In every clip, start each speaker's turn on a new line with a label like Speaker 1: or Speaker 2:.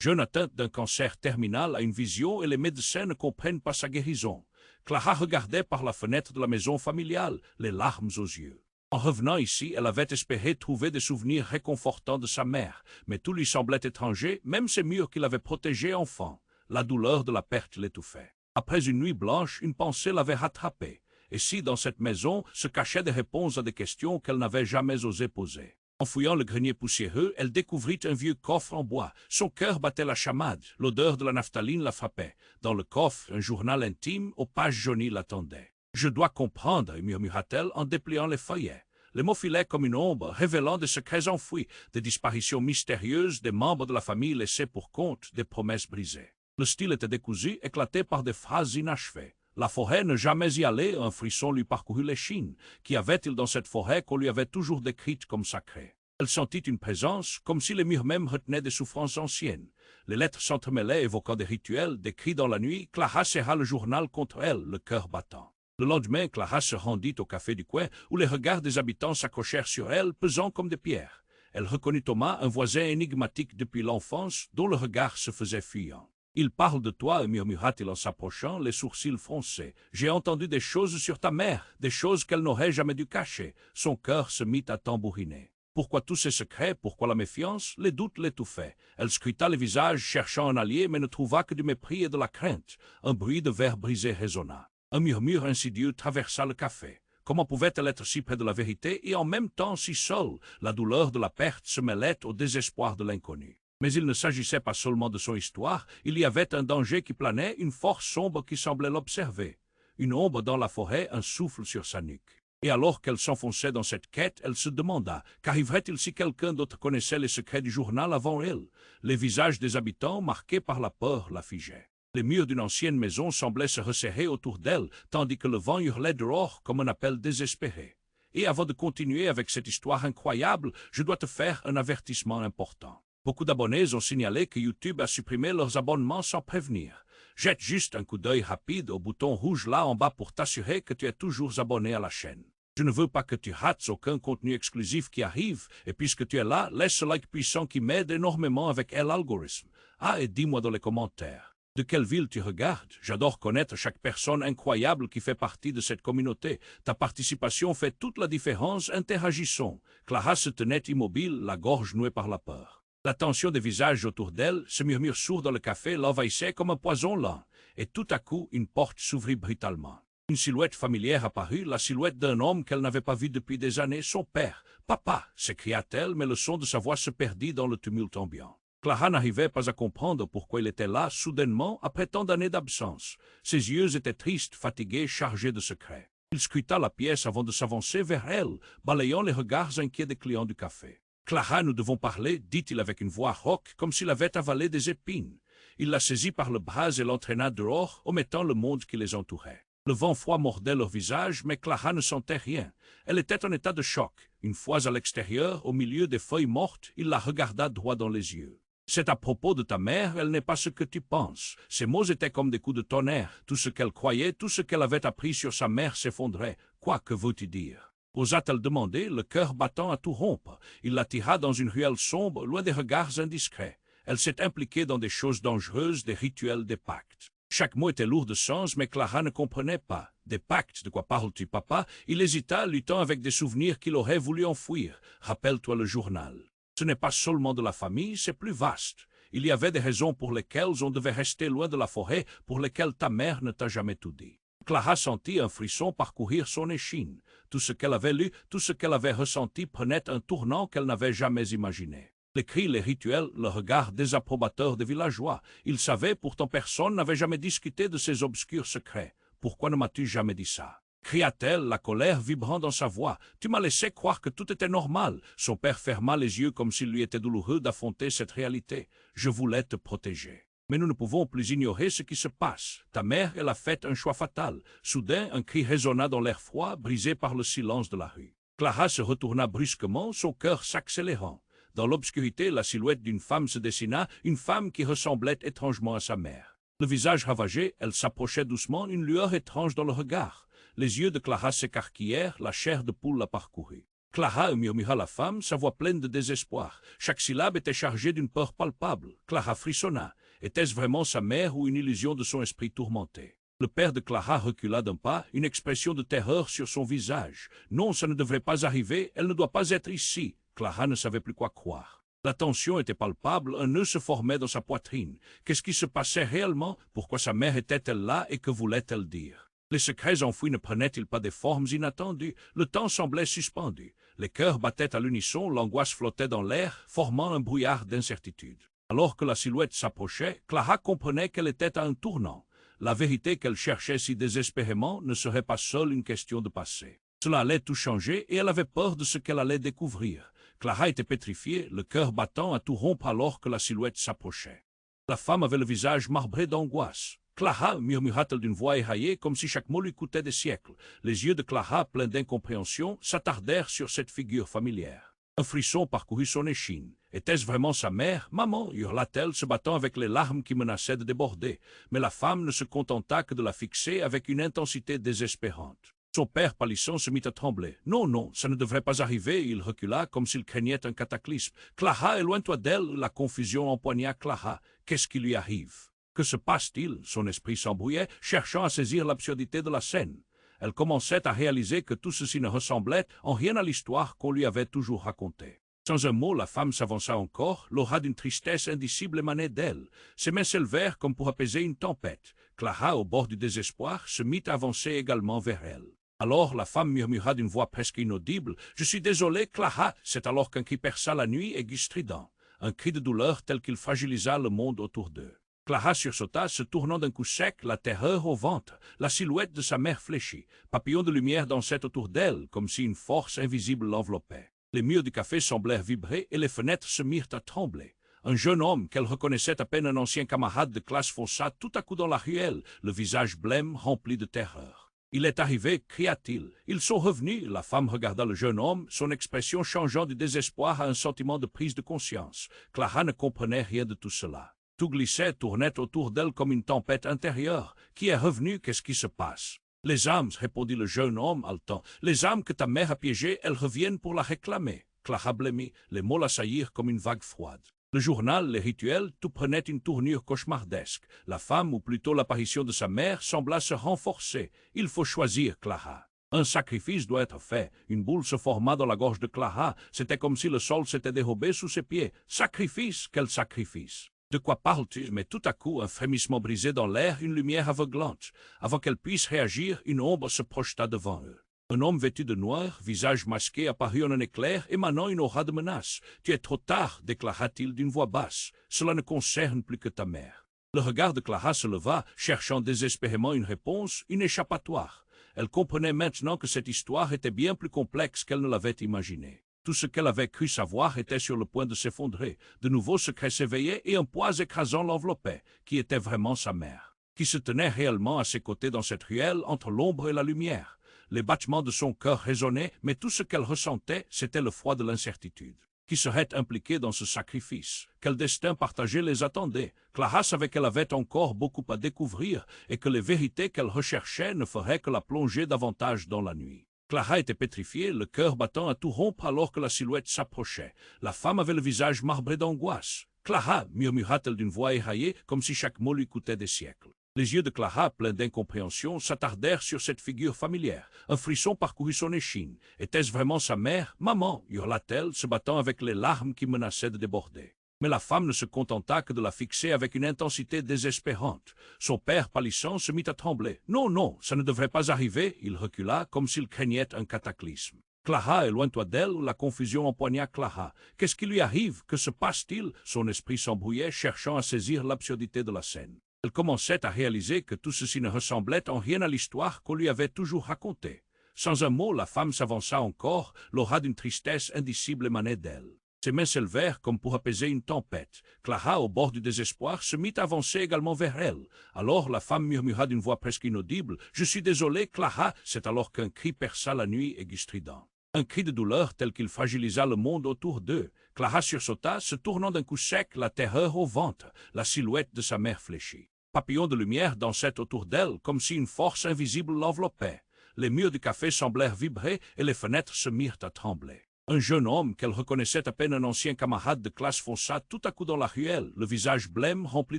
Speaker 1: Jeune atteinte d'un cancer terminal a une vision et les médecins ne comprennent pas sa guérison. Clara regardait par la fenêtre de la maison familiale, les larmes aux yeux. En revenant ici, elle avait espéré trouver des souvenirs réconfortants de sa mère, mais tout lui semblait étranger, même ces murs qui l'avaient protégée enfant. La douleur de la perte l'étouffait. Après une nuit blanche, une pensée l'avait rattrapée. Et si dans cette maison se cachaient des réponses à des questions qu'elle n'avait jamais osé poser? En fouillant le grenier poussiéreux, elle découvrit un vieux coffre en bois. Son cœur battait la chamade, l'odeur de la naphtaline la frappait. Dans le coffre, un journal intime aux pages jaunies l'attendait. « Je dois comprendre », murmura-t-elle en dépliant les feuillets. Les mots filaient comme une ombre, révélant des secrets enfouis, des disparitions mystérieuses, des membres de la famille laissés pour compte, des promesses brisées. Le style était décousu, éclaté par des phrases inachevées. La forêt ne jamais y aller, un frisson lui parcourut l'échine. Qu'y avait-il dans cette forêt qu'on lui avait toujours décrite comme sacrée? Elle sentit une présence, comme si les murs même retenaient des souffrances anciennes. Les lettres s'entremêlaient, évoquant des rituels, des cris dans la nuit. Clara serra le journal contre elle, le cœur battant. Le lendemain, Clara se rendit au café du coin, où les regards des habitants s'accrochèrent sur elle, pesants comme des pierres. Elle reconnut Thomas, un voisin énigmatique depuis l'enfance, dont le regard se faisait fuyant. « Il parle de toi », murmura-t-il en s'approchant, les sourcils froncés. « J'ai entendu des choses sur ta mère, des choses qu'elle n'aurait jamais dû cacher. » Son cœur se mit à tambouriner. Pourquoi tous ces secrets? Pourquoi la méfiance? Les doutes l'étouffaient. Elle scruta les visages, cherchant un allié, mais ne trouva que du mépris et de la crainte. Un bruit de verre brisé résonna. Un murmure insidieux traversa le café. Comment pouvait-elle être si près de la vérité et en même temps si seule? La douleur de la perte se mêlait au désespoir de l'inconnu. Mais il ne s'agissait pas seulement de son histoire, il y avait un danger qui planait, une force sombre qui semblait l'observer. Une ombre dans la forêt, un souffle sur sa nuque. Et alors qu'elle s'enfonçait dans cette quête, elle se demanda, qu'arriverait-il si quelqu'un d'autre connaissait les secrets du journal avant elle? Les visages des habitants, marqués par la peur, la figeaient. Les murs d'une ancienne maison semblaient se resserrer autour d'elle, tandis que le vent hurlait dehors comme un appel désespéré. Et avant de continuer avec cette histoire incroyable, je dois te faire un avertissement important. Beaucoup d'abonnés ont signalé que YouTube a supprimé leurs abonnements sans prévenir. Jette juste un coup d'œil rapide au bouton rouge là en bas pour t'assurer que tu es toujours abonné à la chaîne. Je ne veux pas que tu rates aucun contenu exclusif qui arrive, et puisque tu es là, laisse ce like puissant qui m'aide énormément avec l'algorithme. Ah, et dis-moi dans les commentaires. De quelle ville tu regardes? J'adore connaître chaque personne incroyable qui fait partie de cette communauté. Ta participation fait toute la différence, interagissons. Clara se tenait immobile, la gorge nouée par la peur. La tension des visages autour d'elle, ce murmure sourd dans le café l'envahissait comme un poison lent. Et tout à coup, une porte s'ouvrit brutalement. Une silhouette familière apparut, la silhouette d'un homme qu'elle n'avait pas vu depuis des années, son père. « Papa !» s'écria-t-elle, mais le son de sa voix se perdit dans le tumulte ambiant. Clara n'arrivait pas à comprendre pourquoi il était là, soudainement, après tant d'années d'absence. Ses yeux étaient tristes, fatigués, chargés de secrets. Il scruta la pièce avant de s'avancer vers elle, balayant les regards inquiets des clients du café. « Clara, nous devons parler, » dit-il avec une voix rauque, comme s'il avait avalé des épines. Il la saisit par le bras et l'entraîna dehors, omettant le monde qui les entourait. Le vent froid mordait leur visage, mais Clara ne sentait rien. Elle était en état de choc. Une fois à l'extérieur, au milieu des feuilles mortes, il la regarda droit dans les yeux. « C'est à propos de ta mère, elle n'est pas ce que tu penses. » Ces mots étaient comme des coups de tonnerre. Tout ce qu'elle croyait, tout ce qu'elle avait appris sur sa mère s'effondrait. « Quoi que veux-tu dire ?» osa-t-elle demander, le cœur battant à tout rompre. Il la tira dans une ruelle sombre, loin des regards indiscrets. Elle s'est impliquée dans des choses dangereuses, des rituels, des pactes. Chaque mot était lourd de sens, mais Clara ne comprenait pas. Des pactes, de quoi parles-tu, papa? Il hésita, luttant avec des souvenirs qu'il aurait voulu enfouir. Rappelle-toi le journal. Ce n'est pas seulement de la famille, c'est plus vaste. Il y avait des raisons pour lesquelles on devait rester loin de la forêt, pour lesquelles ta mère ne t'a jamais tout dit. Clara sentit un frisson parcourir son échine. Tout ce qu'elle avait lu, tout ce qu'elle avait ressenti prenait un tournant qu'elle n'avait jamais imaginé. Les cris, les rituels, le regard désapprobateur des villageois. Il savait, pourtant personne n'avait jamais discuté de ces obscurs secrets. « Pourquoi ne m'as-tu jamais dit ça ?» cria-t-elle, la colère vibrant dans sa voix. « Tu m'as laissé croire que tout était normal. » Son père ferma les yeux comme s'il lui était douloureux d'affronter cette réalité. « Je voulais te protéger. » Mais nous ne pouvons plus ignorer ce qui se passe. Ta mère, elle a fait un choix fatal. Soudain, un cri résonna dans l'air froid, brisé par le silence de la rue. Clara se retourna brusquement, son cœur s'accélérant. Dans l'obscurité, la silhouette d'une femme se dessina, une femme qui ressemblait étrangement à sa mère. Le visage ravagé, elle s'approchait doucement, une lueur étrange dans le regard. Les yeux de Clara s'écarquillèrent, la chair de poule la parcourut. Clara murmura la femme, sa voix pleine de désespoir. Chaque syllabe était chargée d'une peur palpable. Clara frissonna. Était-ce vraiment sa mère ou une illusion de son esprit tourmenté? Le père de Clara recula d'un pas, une expression de terreur sur son visage. Non, ça ne devrait pas arriver, elle ne doit pas être ici. Clara ne savait plus quoi croire. La tension était palpable, un nœud se formait dans sa poitrine. Qu'est-ce qui se passait réellement? Pourquoi sa mère était-elle là et que voulait-elle dire? Les secrets enfouis ne prenaient-ils pas des formes inattendues? Le temps semblait suspendu. Les cœurs battaient à l'unisson, l'angoisse flottait dans l'air, formant un brouillard d'incertitude. Alors que la silhouette s'approchait, Clara comprenait qu'elle était à un tournant. La vérité qu'elle cherchait si désespérément ne serait pas seule une question de passé. Cela allait tout changer et elle avait peur de ce qu'elle allait découvrir. Clara était pétrifiée, le cœur battant à tout rompre alors que la silhouette s'approchait. La femme avait le visage marbré d'angoisse. « Clara » murmura-t-elle d'une voix éraillée comme si chaque mot lui coûtait des siècles. Les yeux de Clara, pleins d'incompréhension, s'attardèrent sur cette figure familière. Un frisson parcourut son échine. Était-ce vraiment sa mère? « Maman » hurla-t-elle, se battant avec les larmes qui menaçaient de déborder. Mais la femme ne se contenta que de la fixer avec une intensité désespérante. Son père pâlissant se mit à trembler. « Non, non, ça ne devrait pas arriver !» Il recula comme s'il craignait un cataclysme. « Clara, éloigne-toi d'elle !» La confusion empoigna Clara. Qu'est-ce qui lui arrive? Que se passe-t-il? Son esprit s'embrouillait, cherchant à saisir l'absurdité de la scène. Elle commençait à réaliser que tout ceci ne ressemblait en rien à l'histoire qu'on lui avait toujours racontée. Sans un mot, la femme s'avança encore, l'aura d'une tristesse indicible émanait d'elle. Ses mains s'élevèrent comme pour apaiser une tempête. Clara, au bord du désespoir, se mit à avancer également vers elle. Alors la femme murmura d'une voix presque inaudible. « Je suis désolée, Clara !» C'est alors qu'un cri perça la nuit, aigu strident. Un cri de douleur tel qu'il fragilisa le monde autour d'eux. Clara sursauta, se tournant d'un coup sec, la terreur au ventre. La silhouette de sa mère fléchit. Papillons de lumière dansaient autour d'elle, comme si une force invisible l'enveloppait. Les murs du café semblèrent vibrer et les fenêtres se mirent à trembler. Un jeune homme, qu'elle reconnaissait à peine un ancien camarade de classe, fonça tout à coup dans la ruelle, le visage blême, rempli de terreur. « Il est arrivé » cria-t-il. « Ils sont revenus » La femme regarda le jeune homme, son expression changeant du désespoir à un sentiment de prise de conscience. Clara ne comprenait rien de tout cela. Tout glissait, tournait autour d'elle comme une tempête intérieure. « Qui est revenu? Qu'est-ce qui se passe ?»« Les âmes, répondit le jeune homme haletant. « Les âmes que ta mère a piégées, elles reviennent pour la réclamer. » Clara blêmit, les mots l'assaillirent comme une vague froide. Le journal, les rituels, tout prenait une tournure cauchemardesque. La femme, ou plutôt l'apparition de sa mère, sembla se renforcer. Il faut choisir, Clara. Un sacrifice doit être fait. Une boule se forma dans la gorge de Clara. C'était comme si le sol s'était dérobé sous ses pieds. Sacrifice? Quel sacrifice? De quoi parles-tu? Mais tout à coup, un frémissement brisé dans l'air, une lumière aveuglante. Avant qu'elle puisse réagir, une ombre se projeta devant eux. Un homme vêtu de noir, visage masqué, apparut en un éclair, émanant une aura de menace. « Tu es trop tard » déclara-t-il d'une voix basse. « Cela ne concerne plus que ta mère. » Le regard de Clara se leva, cherchant désespérément une réponse, une échappatoire. Elle comprenait maintenant que cette histoire était bien plus complexe qu'elle ne l'avait imaginé. Tout ce qu'elle avait cru savoir était sur le point de s'effondrer. De nouveaux secrets s'éveillaient et un poids écrasant l'enveloppait. Qui était vraiment sa mère? Qui se tenait réellement à ses côtés dans cette ruelle entre l'ombre et la lumière? Les battements de son cœur résonnaient, mais tout ce qu'elle ressentait, c'était le froid de l'incertitude. Qui serait impliqué dans ce sacrifice? Quel destin partagé les attendait? Clara savait qu'elle avait encore beaucoup à découvrir et que les vérités qu'elle recherchait ne feraient que la plonger davantage dans la nuit. Clara était pétrifiée, le cœur battant à tout rompre alors que la silhouette s'approchait. La femme avait le visage marbré d'angoisse. « Clara » murmura-t-elle d'une voix éraillée, comme si chaque mot lui coûtait des siècles. Les yeux de Clara, pleins d'incompréhension, s'attardèrent sur cette figure familière. Un frisson parcourut son échine. Était-ce vraiment sa mère? « Maman » hurla-t-elle, se battant avec les larmes qui menaçaient de déborder. Mais la femme ne se contenta que de la fixer avec une intensité désespérante. Son père, pâlissant, se mit à trembler. « Non, non, ça ne devrait pas arriver !» Il recula, comme s'il craignait un cataclysme. « Clara, éloigne-toi d'elle !» La confusion empoigna Clara. Qu'est-ce qui lui arrive? Que se passe-t-il? Son esprit s'embrouillait, cherchant à saisir l'absurdité de la scène. Elle commençait à réaliser que tout ceci ne ressemblait en rien à l'histoire qu'on lui avait toujours racontée. Sans un mot, la femme s'avança encore, l'aura d'une tristesse indicible émanait d'elle. Ses mains s'élevèrent comme pour apaiser une tempête. Clara, au bord du désespoir, se mit à avancer également vers elle. Alors la femme murmura d'une voix presque inaudible. « Je suis désolée, Clara !» C'est alors qu'un cri perça la nuit aigu strident. Un cri de douleur tel qu'il fragilisa le monde autour d'eux. Clara sursauta, se tournant d'un coup sec, la terreur au ventre. La silhouette de sa mère fléchit. Papillons de lumière dansaient autour d'elle, comme si une force invisible l'enveloppait. Les murs du café semblèrent vibrer et les fenêtres se mirent à trembler. Un jeune homme qu'elle reconnaissait à peine un ancien camarade de classe fonça tout à coup dans la ruelle, le visage blême rempli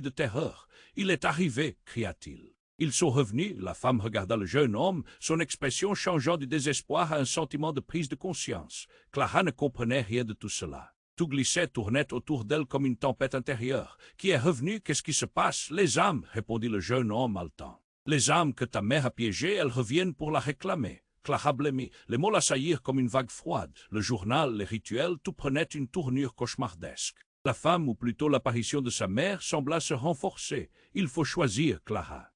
Speaker 1: de terreur. « Il est arrivé !» cria-t-il. Ils sont revenus, la femme regarda le jeune homme, son expression changeant du désespoir à un sentiment de prise de conscience. Clara ne comprenait rien de tout cela. Tout glissait, tournait autour d'elle comme une tempête intérieure. « Qui est revenu? Qu'est-ce qui se passe? Les âmes !» répondit le jeune homme haletant. « Les âmes que ta mère a piégées, elles reviennent pour la réclamer. » Clara blêmit. Les mots l'assaillirent comme une vague froide. Le journal, les rituels, tout prenait une tournure cauchemardesque. La femme, ou plutôt l'apparition de sa mère, sembla se renforcer. « Il faut choisir, Clara. »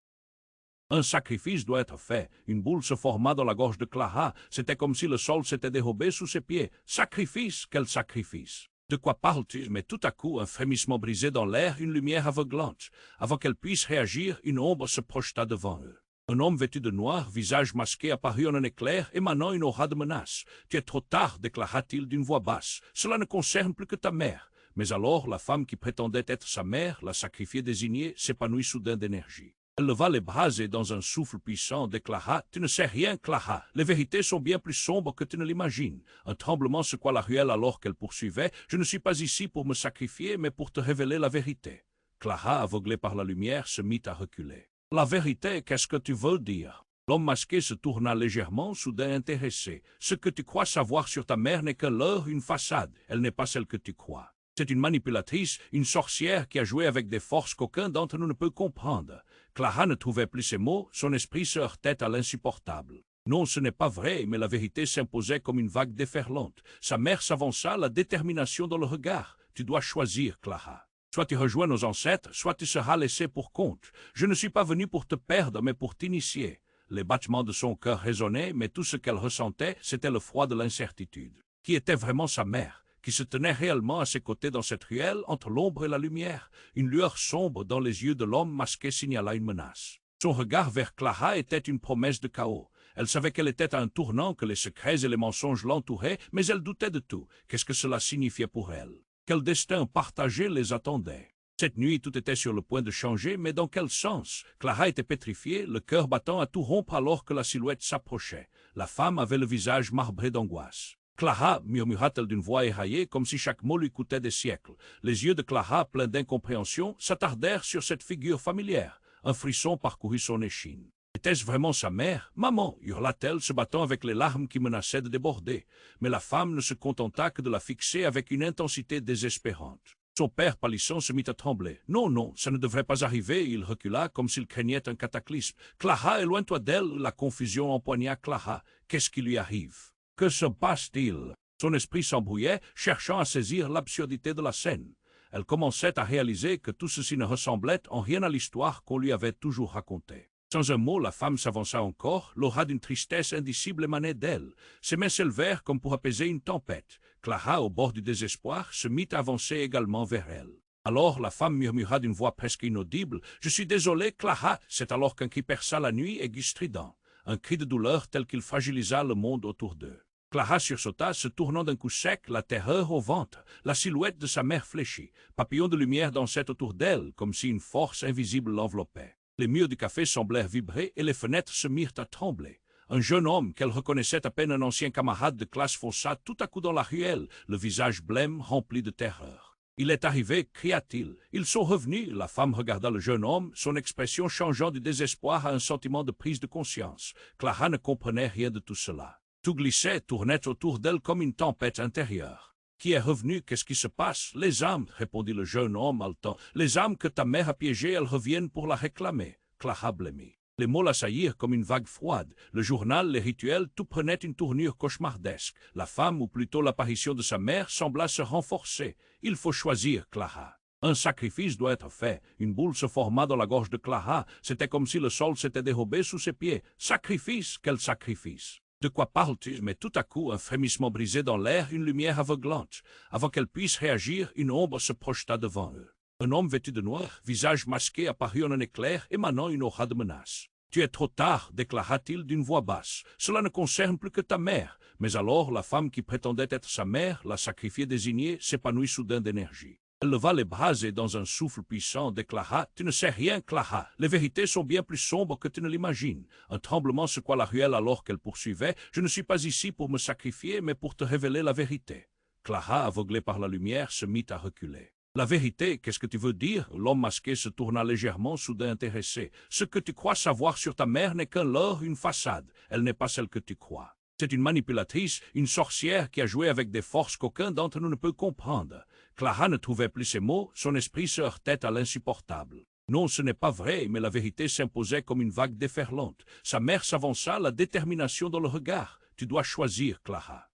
Speaker 1: Un sacrifice doit être fait. Une boule se forma dans la gorge de Clara. C'était comme si le sol s'était dérobé sous ses pieds. Sacrifice? Quel sacrifice? De quoi parles-tu? Mais tout à coup, un frémissement brisé dans l'air, une lumière aveuglante. Avant qu'elle puisse réagir, une ombre se projeta devant eux. Un homme vêtu de noir, visage masqué, apparut en un éclair, émanant une aura de menace. « Tu es trop tard, déclara-t-il d'une voix basse. Cela ne concerne plus que ta mère. » Mais alors, la femme qui prétendait être sa mère, la sacrifiée désignée, s'épanouit soudain d'énergie. Elle leva les bras et, dans un souffle puissant, déclara « Tu ne sais rien, Clara. Les vérités sont bien plus sombres que tu ne l'imagines. » Un tremblement secoua la ruelle alors qu'elle poursuivait « Je ne suis pas ici pour me sacrifier, mais pour te révéler la vérité. » Clara, aveuglée par la lumière, se mit à reculer. « La vérité, qu'est-ce que tu veux dire ?» L'homme masqué se tourna légèrement, soudain intéressé. « Ce que tu crois savoir sur ta mère n'est que leurre, une façade. Elle n'est pas celle que tu crois. C'est une manipulatrice, une sorcière qui a joué avec des forces qu'aucun d'entre nous ne peut comprendre. » Clara ne trouvait plus ses mots, son esprit se heurtait à l'insupportable. Non, ce n'est pas vrai, mais la vérité s'imposait comme une vague déferlante. Sa mère s'avança, la détermination dans le regard. « Tu dois choisir, Clara. Soit tu rejoins nos ancêtres, soit tu seras laissé pour compte. Je ne suis pas venu pour te perdre, mais pour t'initier. » Les battements de son cœur résonnaient, mais tout ce qu'elle ressentait, c'était le froid de l'incertitude. Qui était vraiment sa mère? Qui se tenait réellement à ses côtés dans cette ruelle, entre l'ombre et la lumière? Une lueur sombre dans les yeux de l'homme masqué signala une menace. Son regard vers Clara était une promesse de chaos. Elle savait qu'elle était à un tournant, que les secrets et les mensonges l'entouraient, mais elle doutait de tout. Qu'est-ce que cela signifiait pour elle? Quel destin partagé les attendait? Cette nuit, tout était sur le point de changer, mais dans quel sens? Clara était pétrifiée, le cœur battant à tout rompre alors que la silhouette s'approchait. La femme avait le visage marbré d'angoisse. « Clara » murmura-t-elle d'une voix éraillée, comme si chaque mot lui coûtait des siècles. Les yeux de Clara, pleins d'incompréhension, s'attardèrent sur cette figure familière. Un frisson parcourut son échine. Était-ce vraiment sa mère? « Maman » hurla-t-elle, se battant avec les larmes qui menaçaient de déborder. Mais la femme ne se contenta que de la fixer avec une intensité désespérante. Son père, pâlissant, se mit à trembler. « Non, non, ça ne devrait pas arriver. » Il recula comme s'il craignait un cataclysme. « Clara, éloigne-toi d'elle. » La confusion empoigna Clara. Qu'est-ce qui lui arrive? Que se passe-t-il? Son esprit s'embrouillait, cherchant à saisir l'absurdité de la scène. Elle commençait à réaliser que tout ceci ne ressemblait en rien à l'histoire qu'on lui avait toujours racontée. Sans un mot, la femme s'avança encore, l'aura d'une tristesse indicible émanait d'elle. Ses mains s'élevèrent comme pour apaiser une tempête. Clara, au bord du désespoir, se mit à avancer également vers elle. Alors la femme murmura d'une voix presque inaudible « Je suis désolée, Clara !» C'est alors qu'un cri perça la nuit, aigu strident. Un cri de douleur tel qu'il fragilisa le monde autour d'eux. Clara sursauta, se tournant d'un coup sec, la terreur au ventre. La silhouette de sa mère fléchit. Papillons de lumière dansaient autour d'elle, comme si une force invisible l'enveloppait. Les murs du café semblèrent vibrer et les fenêtres se mirent à trembler. Un jeune homme qu'elle reconnaissait à peine un ancien camarade de classe fonça tout à coup dans la ruelle, le visage blême rempli de terreur. « Il est arrivé » cria-t-il. « Ils sont revenus » La femme regarda le jeune homme, son expression changeant du désespoir à un sentiment de prise de conscience. Clara ne comprenait rien de tout cela. Tout glissait, tournait autour d'elle comme une tempête intérieure. « Qui est revenu? Qu'est-ce qui se passe? »« Les âmes » répondit le jeune homme haletant. « Les âmes que ta mère a piégées, elles reviennent pour la réclamer. » Clara blêmit. Les mots l'assaillirent comme une vague froide. Le journal, les rituels, tout prenait une tournure cauchemardesque. La femme, ou plutôt l'apparition de sa mère, sembla se renforcer. « Il faut choisir, Clara. » Un sacrifice doit être fait. Une boule se forma dans la gorge de Clara. C'était comme si le sol s'était dérobé sous ses pieds. Sacrifice? Quel sacrifice? De quoi parles-tu? Mais tout à coup, un frémissement brisé dans l'air, une lumière aveuglante. Avant qu'elle puisse réagir, une ombre se projeta devant eux. Un homme vêtu de noir, visage masqué, apparut en un éclair, émanant une aura de menace. « Tu es trop tard » déclara-t-il d'une voix basse. « Cela ne concerne plus que ta mère. » Mais alors, la femme qui prétendait être sa mère, la sacrifiée désignée, s'épanouit soudain d'énergie. Elle leva les bras et dans un souffle puissant déclara « Tu ne sais rien, Clara. Les vérités sont bien plus sombres que tu ne l'imagines. » Un tremblement secoua la ruelle alors qu'elle poursuivait « Je ne suis pas ici pour me sacrifier, mais pour te révéler la vérité. » Clara, aveuglée par la lumière, se mit à reculer. « La vérité, qu'est-ce que tu veux dire ?» L'homme masqué se tourna légèrement, soudain intéressé. « Ce que tu crois savoir sur ta mère n'est qu'un leurre, une façade. Elle n'est pas celle que tu crois. C'est une manipulatrice, une sorcière qui a joué avec des forces qu'aucun d'entre nous ne peut comprendre. » Clara ne trouvait plus ses mots, son esprit se heurtait à l'insupportable. Non, ce n'est pas vrai, mais la vérité s'imposait comme une vague déferlante. Sa mère s'avança, la détermination dans le regard. « Tu dois choisir, Clara.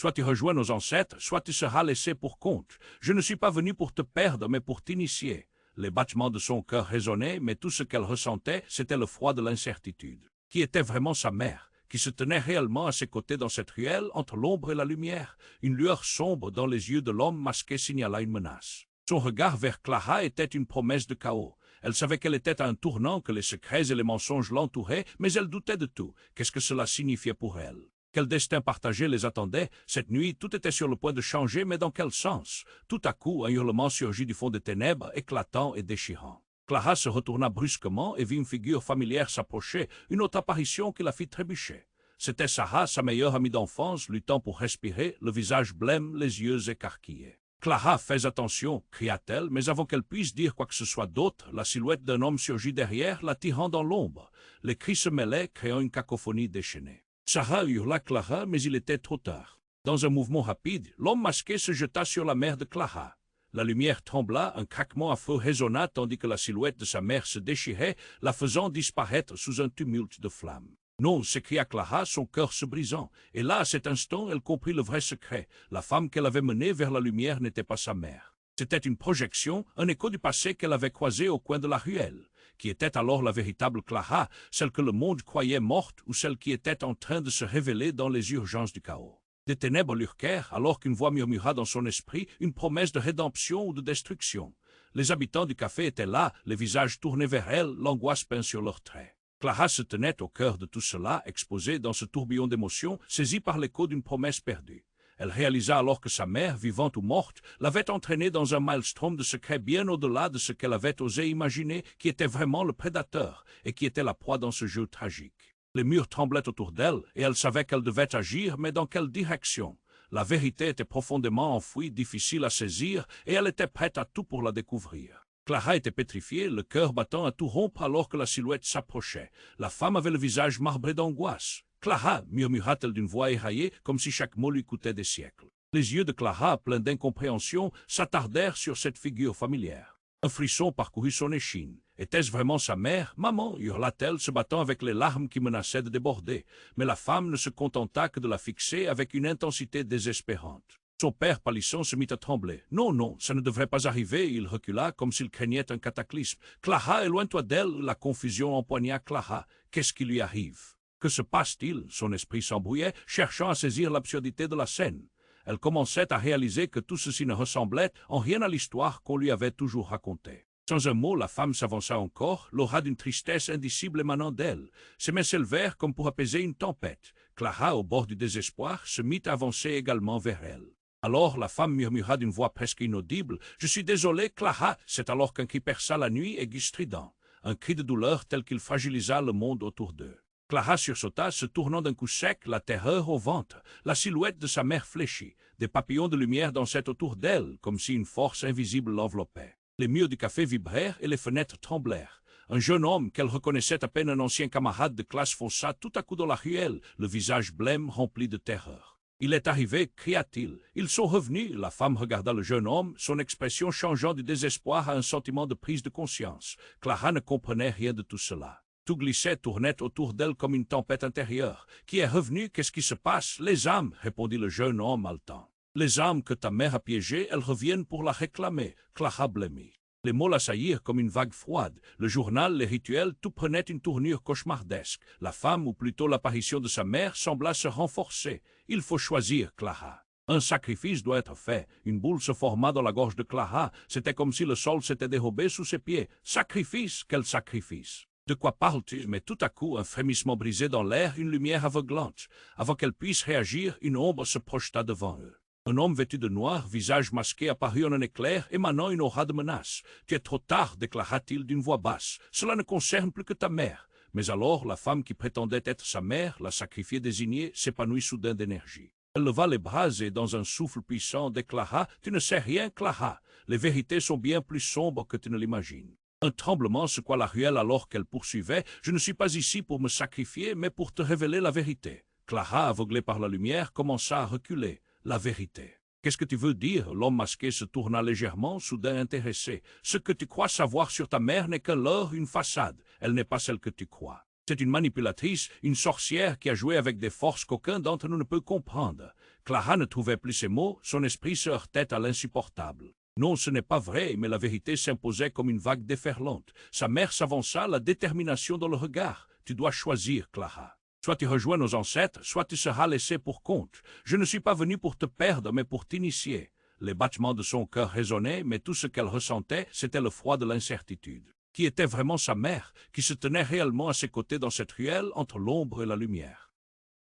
Speaker 1: Soit tu rejoins nos ancêtres, soit tu seras laissé pour compte. Je ne suis pas venu pour te perdre, mais pour t'initier. » Les battements de son cœur résonnaient, mais tout ce qu'elle ressentait, c'était le froid de l'incertitude. Qui était vraiment sa mère? Qui se tenait réellement à ses côtés dans cette ruelle, entre l'ombre et la lumière? Une lueur sombre dans les yeux de l'homme masqué signala une menace. Son regard vers Clara était une promesse de chaos. Elle savait qu'elle était à un tournant, que les secrets et les mensonges l'entouraient, mais elle doutait de tout. Qu'est-ce que cela signifiait pour elle? Quel destin partagé les attendait? Cette nuit, tout était sur le point de changer, mais dans quel sens? Tout à coup, un hurlement surgit du fond des ténèbres, éclatant et déchirant. Clara se retourna brusquement et vit une figure familière s'approcher, une autre apparition qui la fit trébucher. C'était Sarah, sa meilleure amie d'enfance, luttant pour respirer, le visage blême, les yeux écarquillés. « Clara, fais attention !» cria-t-elle, mais avant qu'elle puisse dire quoi que ce soit d'autre, la silhouette d'un homme surgit derrière, la tirant dans l'ombre. Les cris se mêlaient, créant une cacophonie déchaînée. Sarah hurla Clara, mais il était trop tard. Dans un mouvement rapide, l'homme masqué se jeta sur la mère de Clara. La lumière trembla, un craquement affreux résonna tandis que la silhouette de sa mère se déchirait, la faisant disparaître sous un tumulte de flammes. « Non !» s'écria Clara, son cœur se brisant. Et là, à cet instant, elle comprit le vrai secret. La femme qu'elle avait menée vers la lumière n'était pas sa mère. C'était une projection, un écho du passé qu'elle avait croisé au coin de la ruelle. Qui était alors la véritable Clara, celle que le monde croyait morte ou celle qui était en train de se révéler dans les urgences du chaos? Des ténèbres l'urquèrent alors qu'une voix murmura dans son esprit une promesse de rédemption ou de destruction. Les habitants du café étaient là, les visages tournés vers elle, l'angoisse peinte sur leurs traits. Clara se tenait au cœur de tout cela, exposée dans ce tourbillon d'émotions, saisie par l'écho d'une promesse perdue. Elle réalisa alors que sa mère, vivante ou morte, l'avait entraînée dans un maelstrom de secrets bien au-delà de ce qu'elle avait osé imaginer, qui était vraiment le prédateur et qui était la proie dans ce jeu tragique. Les murs tremblaient autour d'elle, et elle savait qu'elle devait agir, mais dans quelle direction? La vérité était profondément enfouie, difficile à saisir, et elle était prête à tout pour la découvrir. Clara était pétrifiée, le cœur battant à tout rompre alors que la silhouette s'approchait. La femme avait le visage marbré d'angoisse. « Clara !» murmura-t-elle d'une voix éraillée, comme si chaque mot lui coûtait des siècles. Les yeux de Clara, pleins d'incompréhension, s'attardèrent sur cette figure familière. Un frisson parcourut son échine. Était-ce vraiment sa mère? « Maman !» hurla-t-elle, se battant avec les larmes qui menaçaient de déborder. Mais la femme ne se contenta que de la fixer avec une intensité désespérante. Son père pâlissant se mit à trembler. « Non, non, ça ne devrait pas arriver !» Il recula comme s'il craignait un cataclysme. « Clara, éloigne-toi d'elle !» La confusion empoigna Clara. Qu'est-ce qui lui arrive? Que se passe-t-il? Son esprit s'embrouillait, cherchant à saisir l'absurdité de la scène. Elle commençait à réaliser que tout ceci ne ressemblait en rien à l'histoire qu'on lui avait toujours racontée. Sans un mot, la femme s'avança encore, l'aura d'une tristesse indicible émanant d'elle. Ses mains s'élevèrent comme pour apaiser une tempête. Clara, au bord du désespoir, se mit à avancer également vers elle. Alors la femme murmura d'une voix presque inaudible « Je suis désolée, Clara !» C'est alors qu'un cri perça la nuit, aigu strident. Un cri de douleur tel qu'il fragilisa le monde autour d'eux. Clara sursauta, se tournant d'un coup sec, la terreur au ventre. La silhouette de sa mère fléchit. Des papillons de lumière dansaient autour d'elle, comme si une force invisible l'enveloppait. Les murs du café vibrèrent et les fenêtres tremblèrent. Un jeune homme qu'elle reconnaissait à peine un ancien camarade de classe fonça tout à coup dans la ruelle, le visage blême rempli de terreur. « Il est arrivé !» cria-t-il. « Ils sont revenus !» La femme regarda le jeune homme, son expression changeant du désespoir à un sentiment de prise de conscience. Clara ne comprenait rien de tout cela. Tout glissait, tournait autour d'elle comme une tempête intérieure. « Qui est revenu? Qu'est-ce qui se passe? »« Les âmes !» répondit le jeune homme haletant. « Les âmes que ta mère a piégées, elles reviennent pour la réclamer. » Clara blêmit. Les mots l'assaillirent comme une vague froide. Le journal, les rituels, tout prenait une tournure cauchemardesque. La femme, ou plutôt l'apparition de sa mère, sembla se renforcer. « Il faut choisir, Clara. Un sacrifice doit être fait. » Une boule se forma dans la gorge de Clara. C'était comme si le sol s'était dérobé sous ses pieds. « Sacrifice? Quel sacrifice? » « De quoi parles-tu » Mais tout à coup, un frémissement brisé dans l'air, une lumière aveuglante. Avant qu'elle puisse réagir, une ombre se projeta devant eux. Un homme vêtu de noir, visage masqué, apparut en un éclair, émanant une aura de menace. « Tu es trop tard, déclara-t-il d'une voix basse. Cela ne concerne plus que ta mère. » Mais alors, la femme qui prétendait être sa mère, la sacrifiée désignée, s'épanouit soudain d'énergie. Elle leva les bras et, dans un souffle puissant, déclara « Tu ne sais rien, Clara. Les vérités sont bien plus sombres que tu ne l'imagines. » Un tremblement secoua la ruelle alors qu'elle poursuivait « Je ne suis pas ici pour me sacrifier, mais pour te révéler la vérité. » Clara, aveuglée par la lumière, commença à reculer. La vérité. « Qu'est-ce que tu veux dire ?» L'homme masqué se tourna légèrement, soudain intéressé. « Ce que tu crois savoir sur ta mère n'est qu'un leurre, une façade. Elle n'est pas celle que tu crois. C'est une manipulatrice, une sorcière qui a joué avec des forces qu'aucun d'entre nous ne peut comprendre. » Clara ne trouvait plus ses mots, son esprit se heurtait à l'insupportable. Non, ce n'est pas vrai, mais la vérité s'imposait comme une vague déferlante. Sa mère s'avança, la détermination dans le regard. « Tu dois choisir, Clara. Soit tu rejoins nos ancêtres, soit tu seras laissé pour compte. Je ne suis pas venu pour te perdre, mais pour t'initier. » Les battements de son cœur résonnaient, mais tout ce qu'elle ressentait, c'était le froid de l'incertitude. Qui était vraiment sa mère, qui se tenait réellement à ses côtés dans cette ruelle entre l'ombre et la lumière?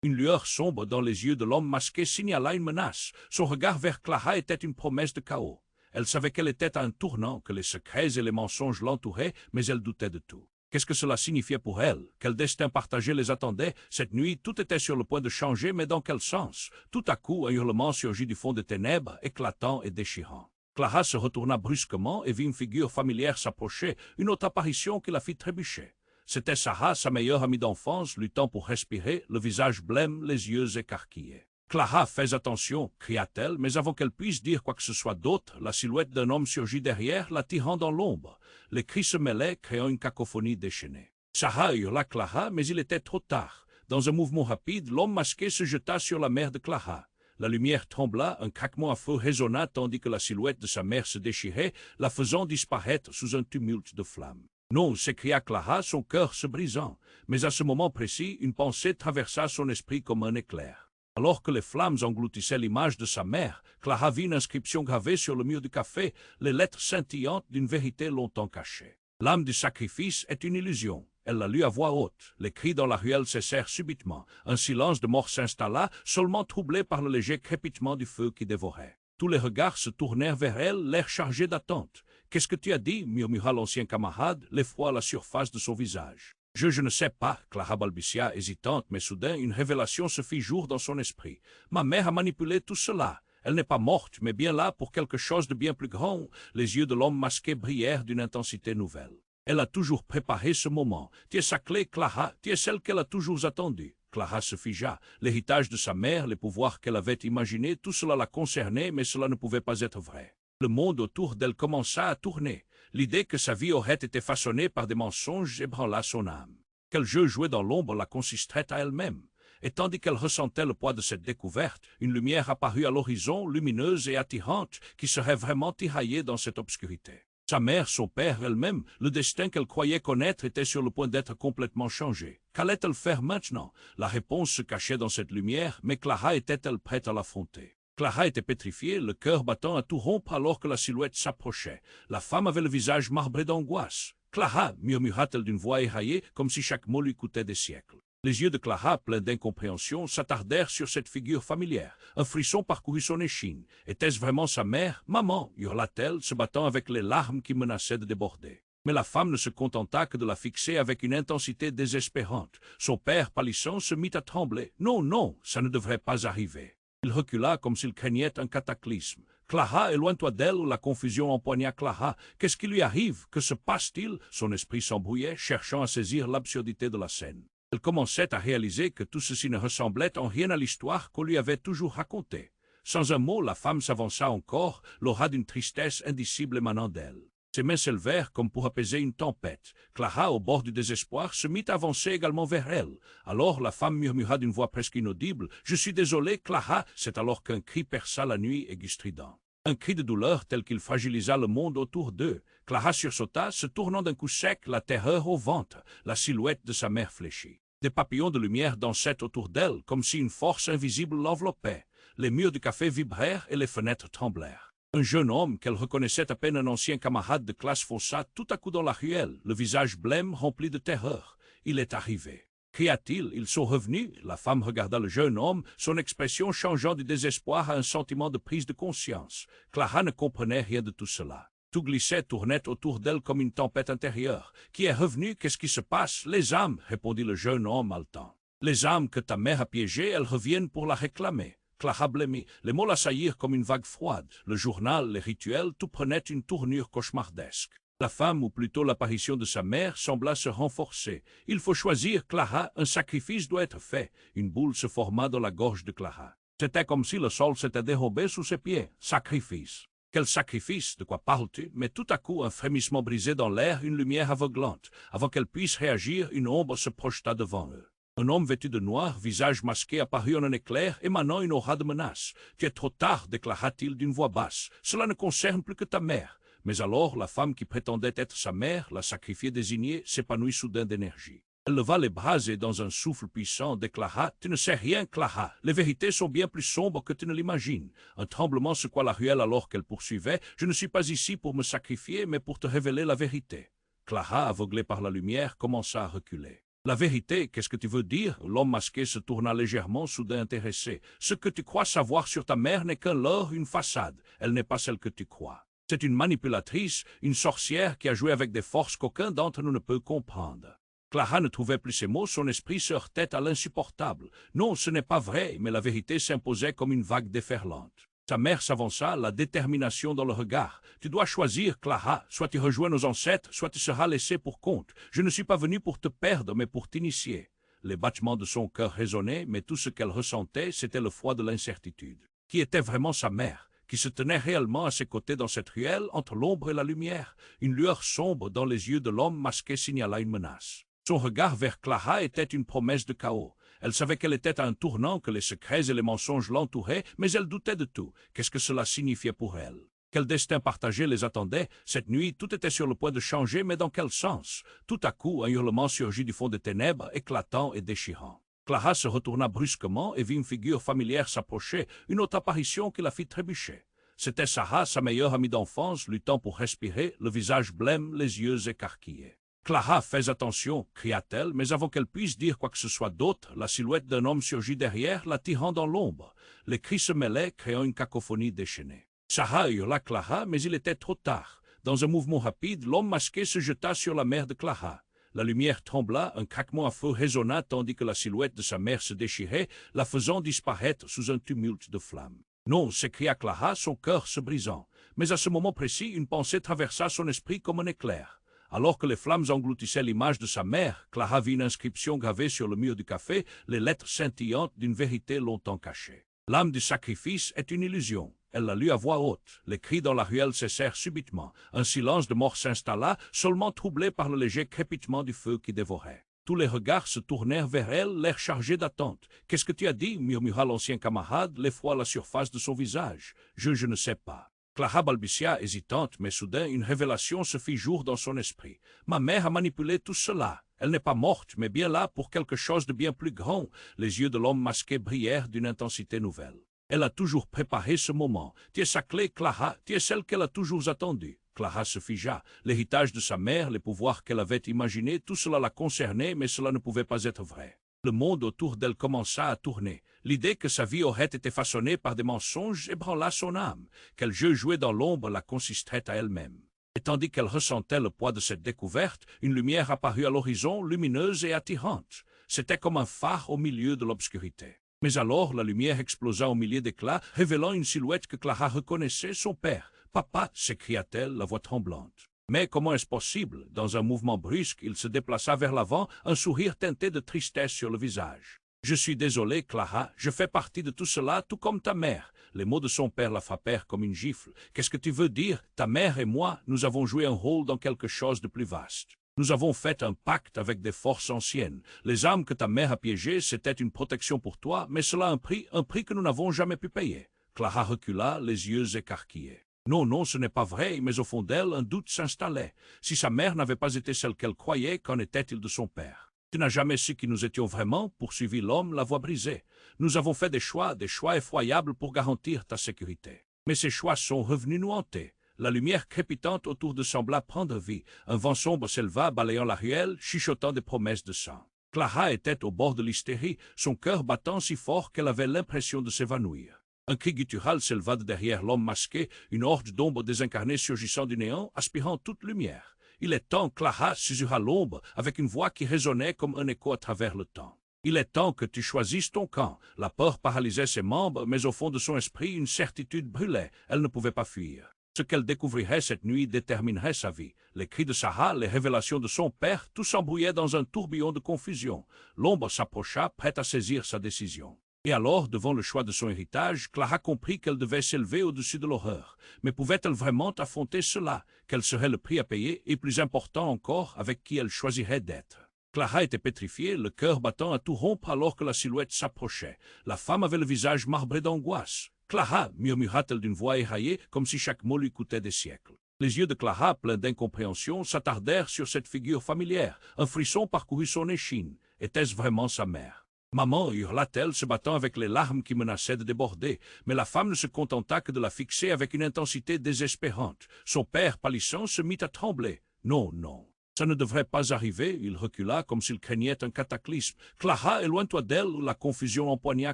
Speaker 1: Une lueur sombre dans les yeux de l'homme masqué signala une menace. Son regard vers Clara était une promesse de chaos. Elle savait qu'elle était à un tournant, que les secrets et les mensonges l'entouraient, mais elle doutait de tout. Qu'est-ce que cela signifiait pour elle? Quel destin partagé les attendait? Cette nuit, tout était sur le point de changer, mais dans quel sens? Tout à coup, un hurlement surgit du fond des ténèbres, éclatant et déchirant. Clara se retourna brusquement et vit une figure familière s'approcher, une autre apparition qui la fit trébucher. C'était Sarah, sa meilleure amie d'enfance, luttant pour respirer, le visage blême, les yeux écarquillés. « Clara, fais attention !» cria-t-elle, mais avant qu'elle puisse dire quoi que ce soit d'autre, la silhouette d'un homme surgit derrière, la tirant dans l'ombre. Les cris se mêlaient, créant une cacophonie déchaînée. Sarah hurla Clara, mais il était trop tard. Dans un mouvement rapide, l'homme masqué se jeta sur la mère de Clara. La lumière trembla, un craquement affreux résonna tandis que la silhouette de sa mère se déchirait, la faisant disparaître sous un tumulte de flammes. « Non !» s'écria Clara, son cœur se brisant. Mais à ce moment précis, une pensée traversa son esprit comme un éclair. Alors que les flammes engloutissaient l'image de sa mère, Clara vit une inscription gravée sur le mur du café, les lettres scintillantes d'une vérité longtemps cachée. L'âme du sacrifice est une illusion. Elle la lut à voix haute. Les cris dans la ruelle cessèrent subitement. Un silence de mort s'installa, seulement troublé par le léger crépitement du feu qui dévorait. Tous les regards se tournèrent vers elle, l'air chargé d'attente. « Qu'est-ce que tu as dit ?» murmura l'ancien camarade, l'effroi à la surface de son visage. « Je ne sais pas, » Clara balbutia, hésitante, mais soudain une révélation se fit jour dans son esprit. « Ma mère a manipulé tout cela. Elle n'est pas morte, mais bien là pour quelque chose de bien plus grand. » Les yeux de l'homme masqué brillèrent d'une intensité nouvelle. Elle a toujours préparé ce moment. Tu es sa clé, Clara, tu es celle qu'elle a toujours attendue. Clara se figea. L'héritage de sa mère, les pouvoirs qu'elle avait imaginés, tout cela la concernait, mais cela ne pouvait pas être vrai. Le monde autour d'elle commença à tourner. L'idée que sa vie aurait été façonnée par des mensonges ébranla son âme. Quel jeu joué dans l'ombre la consisterait à elle-même? Et tandis qu'elle ressentait le poids de cette découverte, une lumière apparut à l'horizon, lumineuse et attirante, qui serait vraiment tiraillée dans cette obscurité. Sa mère, son père, elle-même, le destin qu'elle croyait connaître était sur le point d'être complètement changé. Qu'allait-elle faire maintenant? La réponse se cachait dans cette lumière, mais Clara était-elle prête à l'affronter? Clara était pétrifiée, le cœur battant à tout rompre alors que la silhouette s'approchait. La femme avait le visage marbré d'angoisse. « Clara !» murmura-t-elle d'une voix éraillée, comme si chaque mot lui coûtait des siècles. Les yeux de Clara, pleins d'incompréhension, s'attardèrent sur cette figure familière. Un frisson parcourut son échine. Était-ce vraiment sa mère? « Maman !» hurla-t-elle, se battant avec les larmes qui menaçaient de déborder. Mais la femme ne se contenta que de la fixer avec une intensité désespérante. Son père, pâlissant, se mit à trembler. « Non, non, ça ne devrait pas arriver. » Il recula comme s'il craignait un cataclysme. « Clara, éloigne-toi d'elle !» La confusion empoigna Clara. Qu'est-ce qui lui arrive? Que se passe-t-il? Son esprit s'embrouillait, cherchant à saisir l'absurdité de la scène. Elle commençait à réaliser que tout ceci ne ressemblait en rien à l'histoire qu'on lui avait toujours racontée. Sans un mot, la femme s'avança encore, l'aura d'une tristesse indicible émanant d'elle. Ses mains s'élevèrent comme pour apaiser une tempête. Clara, au bord du désespoir, se mit à avancer également vers elle. Alors la femme murmura d'une voix presque inaudible « Je suis désolée, Clara !» C'est alors qu'un cri perça la nuit aigu strident. Un cri de douleur tel qu'il fragilisa le monde autour d'eux. Clara sursauta, se tournant d'un coup sec, la terreur au ventre, la silhouette de sa mère fléchie. Des papillons de lumière dansaient autour d'elle, comme si une force invisible l'enveloppait. Les murs du café vibrèrent et les fenêtres tremblèrent. Un jeune homme, qu'elle reconnaissait à peine un ancien camarade de classe, fonça tout à coup dans la ruelle, le visage blême rempli de terreur. Il est arrivé. Cria-t-il, ils sont revenus. La femme regarda le jeune homme, son expression changeant du désespoir à un sentiment de prise de conscience. Clara ne comprenait rien de tout cela. Tout glissait, tournait autour d'elle comme une tempête intérieure. Qui est revenu? Qu'est-ce qui se passe? Les âmes, répondit le jeune homme haletant. Les âmes que ta mère a piégées, elles reviennent pour la réclamer. Clara blêmit. Les mots l'assaillirent comme une vague froide. Le journal, les rituels, tout prenait une tournure cauchemardesque. La femme, ou plutôt l'apparition de sa mère, sembla se renforcer. Il faut choisir, Clara, un sacrifice doit être fait. Une boule se forma dans la gorge de Clara. C'était comme si le sol s'était dérobé sous ses pieds. Sacrifice. Quel sacrifice? De quoi parles-tu? Mais tout à coup, un frémissement brisé dans l'air, une lumière aveuglante. Avant qu'elle puisse réagir, une ombre se projeta devant eux. Un homme vêtu de noir, visage masqué, apparut en un éclair, émanant une aura de menace. « Tu es trop tard, déclara-t-il d'une voix basse. Cela ne concerne plus que ta mère. » Mais alors, la femme qui prétendait être sa mère, la sacrifiée désignée, s'épanouit soudain d'énergie. Elle leva les bras et, dans un souffle puissant, déclara « Tu ne sais rien, Clara. Les vérités sont bien plus sombres que tu ne l'imagines. » Un tremblement secoua la ruelle alors qu'elle poursuivait « Je ne suis pas ici pour me sacrifier, mais pour te révéler la vérité. » Clara, aveuglée par la lumière, commença à reculer. « La vérité, qu'est-ce que tu veux dire ?» L'homme masqué se tourna légèrement, soudain intéressé. « Ce que tu crois savoir sur ta mère n'est qu'un leurre, une façade. Elle n'est pas celle que tu crois. C'est une manipulatrice, une sorcière qui a joué avec des forces qu'aucun d'entre nous ne peut comprendre. » Clara ne trouvait plus ses mots, son esprit se heurtait à l'insupportable. Non, ce n'est pas vrai, mais la vérité s'imposait comme une vague déferlante. Sa mère s'avança, la détermination dans le regard. « Tu dois choisir, Clara. Soit tu rejoins nos ancêtres, soit tu seras laissé pour compte. Je ne suis pas venu pour te perdre, mais pour t'initier. » Les battements de son cœur résonnaient, mais tout ce qu'elle ressentait, c'était le froid de l'incertitude. Qui était vraiment sa mère? Qui se tenait réellement à ses côtés dans cette ruelle, entre l'ombre et la lumière? Une lueur sombre dans les yeux de l'homme masqué signala une menace. Son regard vers Clara était une promesse de chaos. Elle savait qu'elle était à un tournant, que les secrets et les mensonges l'entouraient, mais elle doutait de tout. Qu'est-ce que cela signifiait pour elle? Quel destin partagé les attendait? Cette nuit, tout était sur le point de changer, mais dans quel sens? Tout à coup, un hurlement surgit du fond des ténèbres, éclatant et déchirant. Clara se retourna brusquement et vit une figure familière s'approcher, une autre apparition qui la fit trébucher. C'était Sarah, sa meilleure amie d'enfance, luttant pour respirer, le visage blême, les yeux écarquillés. « Clara, fais attention !» cria-t-elle, mais avant qu'elle puisse dire quoi que ce soit d'autre, la silhouette d'un homme surgit derrière, la tirant dans l'ombre. Les cris se mêlaient, créant une cacophonie déchaînée. Sarah hurla Clara, mais il était trop tard. Dans un mouvement rapide, l'homme masqué se jeta sur la mère de Clara. La lumière trembla, un craquement affreux résonna tandis que la silhouette de sa mère se déchirait, la faisant disparaître sous un tumulte de flammes. « Non !» s'écria Clara, son cœur se brisant. Mais à ce moment précis, une pensée traversa son esprit comme un éclair. Alors que les flammes engloutissaient l'image de sa mère, Clara vit une inscription gravée sur le mur du café, les lettres scintillantes d'une vérité longtemps cachée. L'âme du sacrifice est une illusion. Elle la lut à voix haute. Les cris dans la ruelle cessèrent subitement. Un silence de mort s'installa, seulement troublé par le léger crépitement du feu qui dévorait. Tous les regards se tournèrent vers elle, l'air chargé d'attente. « Qu'est-ce que tu as dit » murmura l'ancien camarade, l'effroi à la surface de son visage. « Je ne sais pas. » Clara balbutia, hésitante, mais soudain une révélation se fit jour dans son esprit. « Ma mère a manipulé tout cela. Elle n'est pas morte, mais bien là pour quelque chose de bien plus grand. » Les yeux de l'homme masqué brillèrent d'une intensité nouvelle. « Elle a toujours préparé ce moment. Tu es sa clé, Clara. Tu es celle qu'elle a toujours attendue. » Clara se figea. L'héritage de sa mère, les pouvoirs qu'elle avait imaginés, tout cela la concernait, mais cela ne pouvait pas être vrai. Le monde autour d'elle commença à tourner. L'idée que sa vie aurait été façonnée par des mensonges ébranla son âme. Quel jeu joué dans l'ombre la consisterait à elle-même. Et tandis qu'elle ressentait le poids de cette découverte, une lumière apparut à l'horizon, lumineuse et attirante. C'était comme un phare au milieu de l'obscurité. Mais alors la lumière explosa au milieu d'éclats, révélant une silhouette que Clara reconnaissait, son père. « Papa !» s'écria-t-elle, la voix tremblante. Mais comment est-ce possible? Dans un mouvement brusque, il se déplaça vers l'avant, un sourire teinté de tristesse sur le visage. « Je suis désolé, Clara, je fais partie de tout cela, tout comme ta mère. » Les mots de son père la frappèrent comme une gifle. « Qu'est-ce que tu veux dire? Ta mère et moi, nous avons joué un rôle dans quelque chose de plus vaste. Nous avons fait un pacte avec des forces anciennes. Les âmes que ta mère a piégées, c'était une protection pour toi, mais cela a un prix que nous n'avons jamais pu payer. » Clara recula, les yeux écarquillés. Non, non, ce n'est pas vrai, mais au fond d'elle, un doute s'installait. Si sa mère n'avait pas été celle qu'elle croyait, qu'en était-il de son père? Tu n'as jamais su qui nous étions vraiment, poursuivit l'homme, la voix brisée. Nous avons fait des choix effroyables pour garantir ta sécurité. Mais ces choix sont revenus nous hanter. La lumière crépitante autour de sembla prendre vie. Un vent sombre s'éleva, balayant la ruelle, chuchotant des promesses de sang. Clara était au bord de l'hystérie, son cœur battant si fort qu'elle avait l'impression de s'évanouir. Un cri guttural s'éleva de derrière l'homme masqué, une horde d'ombres désincarnées surgissant du néant, aspirant toute lumière. Il est temps, Clara susura l'ombre, avec une voix qui résonnait comme un écho à travers le temps. Il est temps que tu choisisses ton camp. La peur paralysait ses membres, mais au fond de son esprit, une certitude brûlait. Elle ne pouvait pas fuir. Ce qu'elle découvrirait cette nuit déterminerait sa vie. Les cris de Sarah, les révélations de son père, tout s'embrouillait dans un tourbillon de confusion. L'ombre s'approcha, prête à saisir sa décision. Et alors, devant le choix de son héritage, Clara comprit qu'elle devait s'élever au-dessus de l'horreur. Mais pouvait-elle vraiment affronter cela? Quel serait le prix à payer? Et plus important encore, avec qui elle choisirait d'être? Clara était pétrifiée, le cœur battant à tout rompre alors que la silhouette s'approchait. La femme avait le visage marbré d'angoisse. « Clara » murmura-t-elle d'une voix éraillée, comme si chaque mot lui coûtait des siècles. Les yeux de Clara, pleins d'incompréhension, s'attardèrent sur cette figure familière. Un frisson parcourut son échine. Était-ce vraiment sa mère? « Maman » hurla-t-elle, se battant avec les larmes qui menaçaient de déborder. Mais la femme ne se contenta que de la fixer avec une intensité désespérante. Son père, pâlissant, se mit à trembler. « Non, non. Ça ne devrait pas arriver. » Il recula comme s'il craignait un cataclysme. « Clara, éloigne-toi d'elle » La confusion empoigna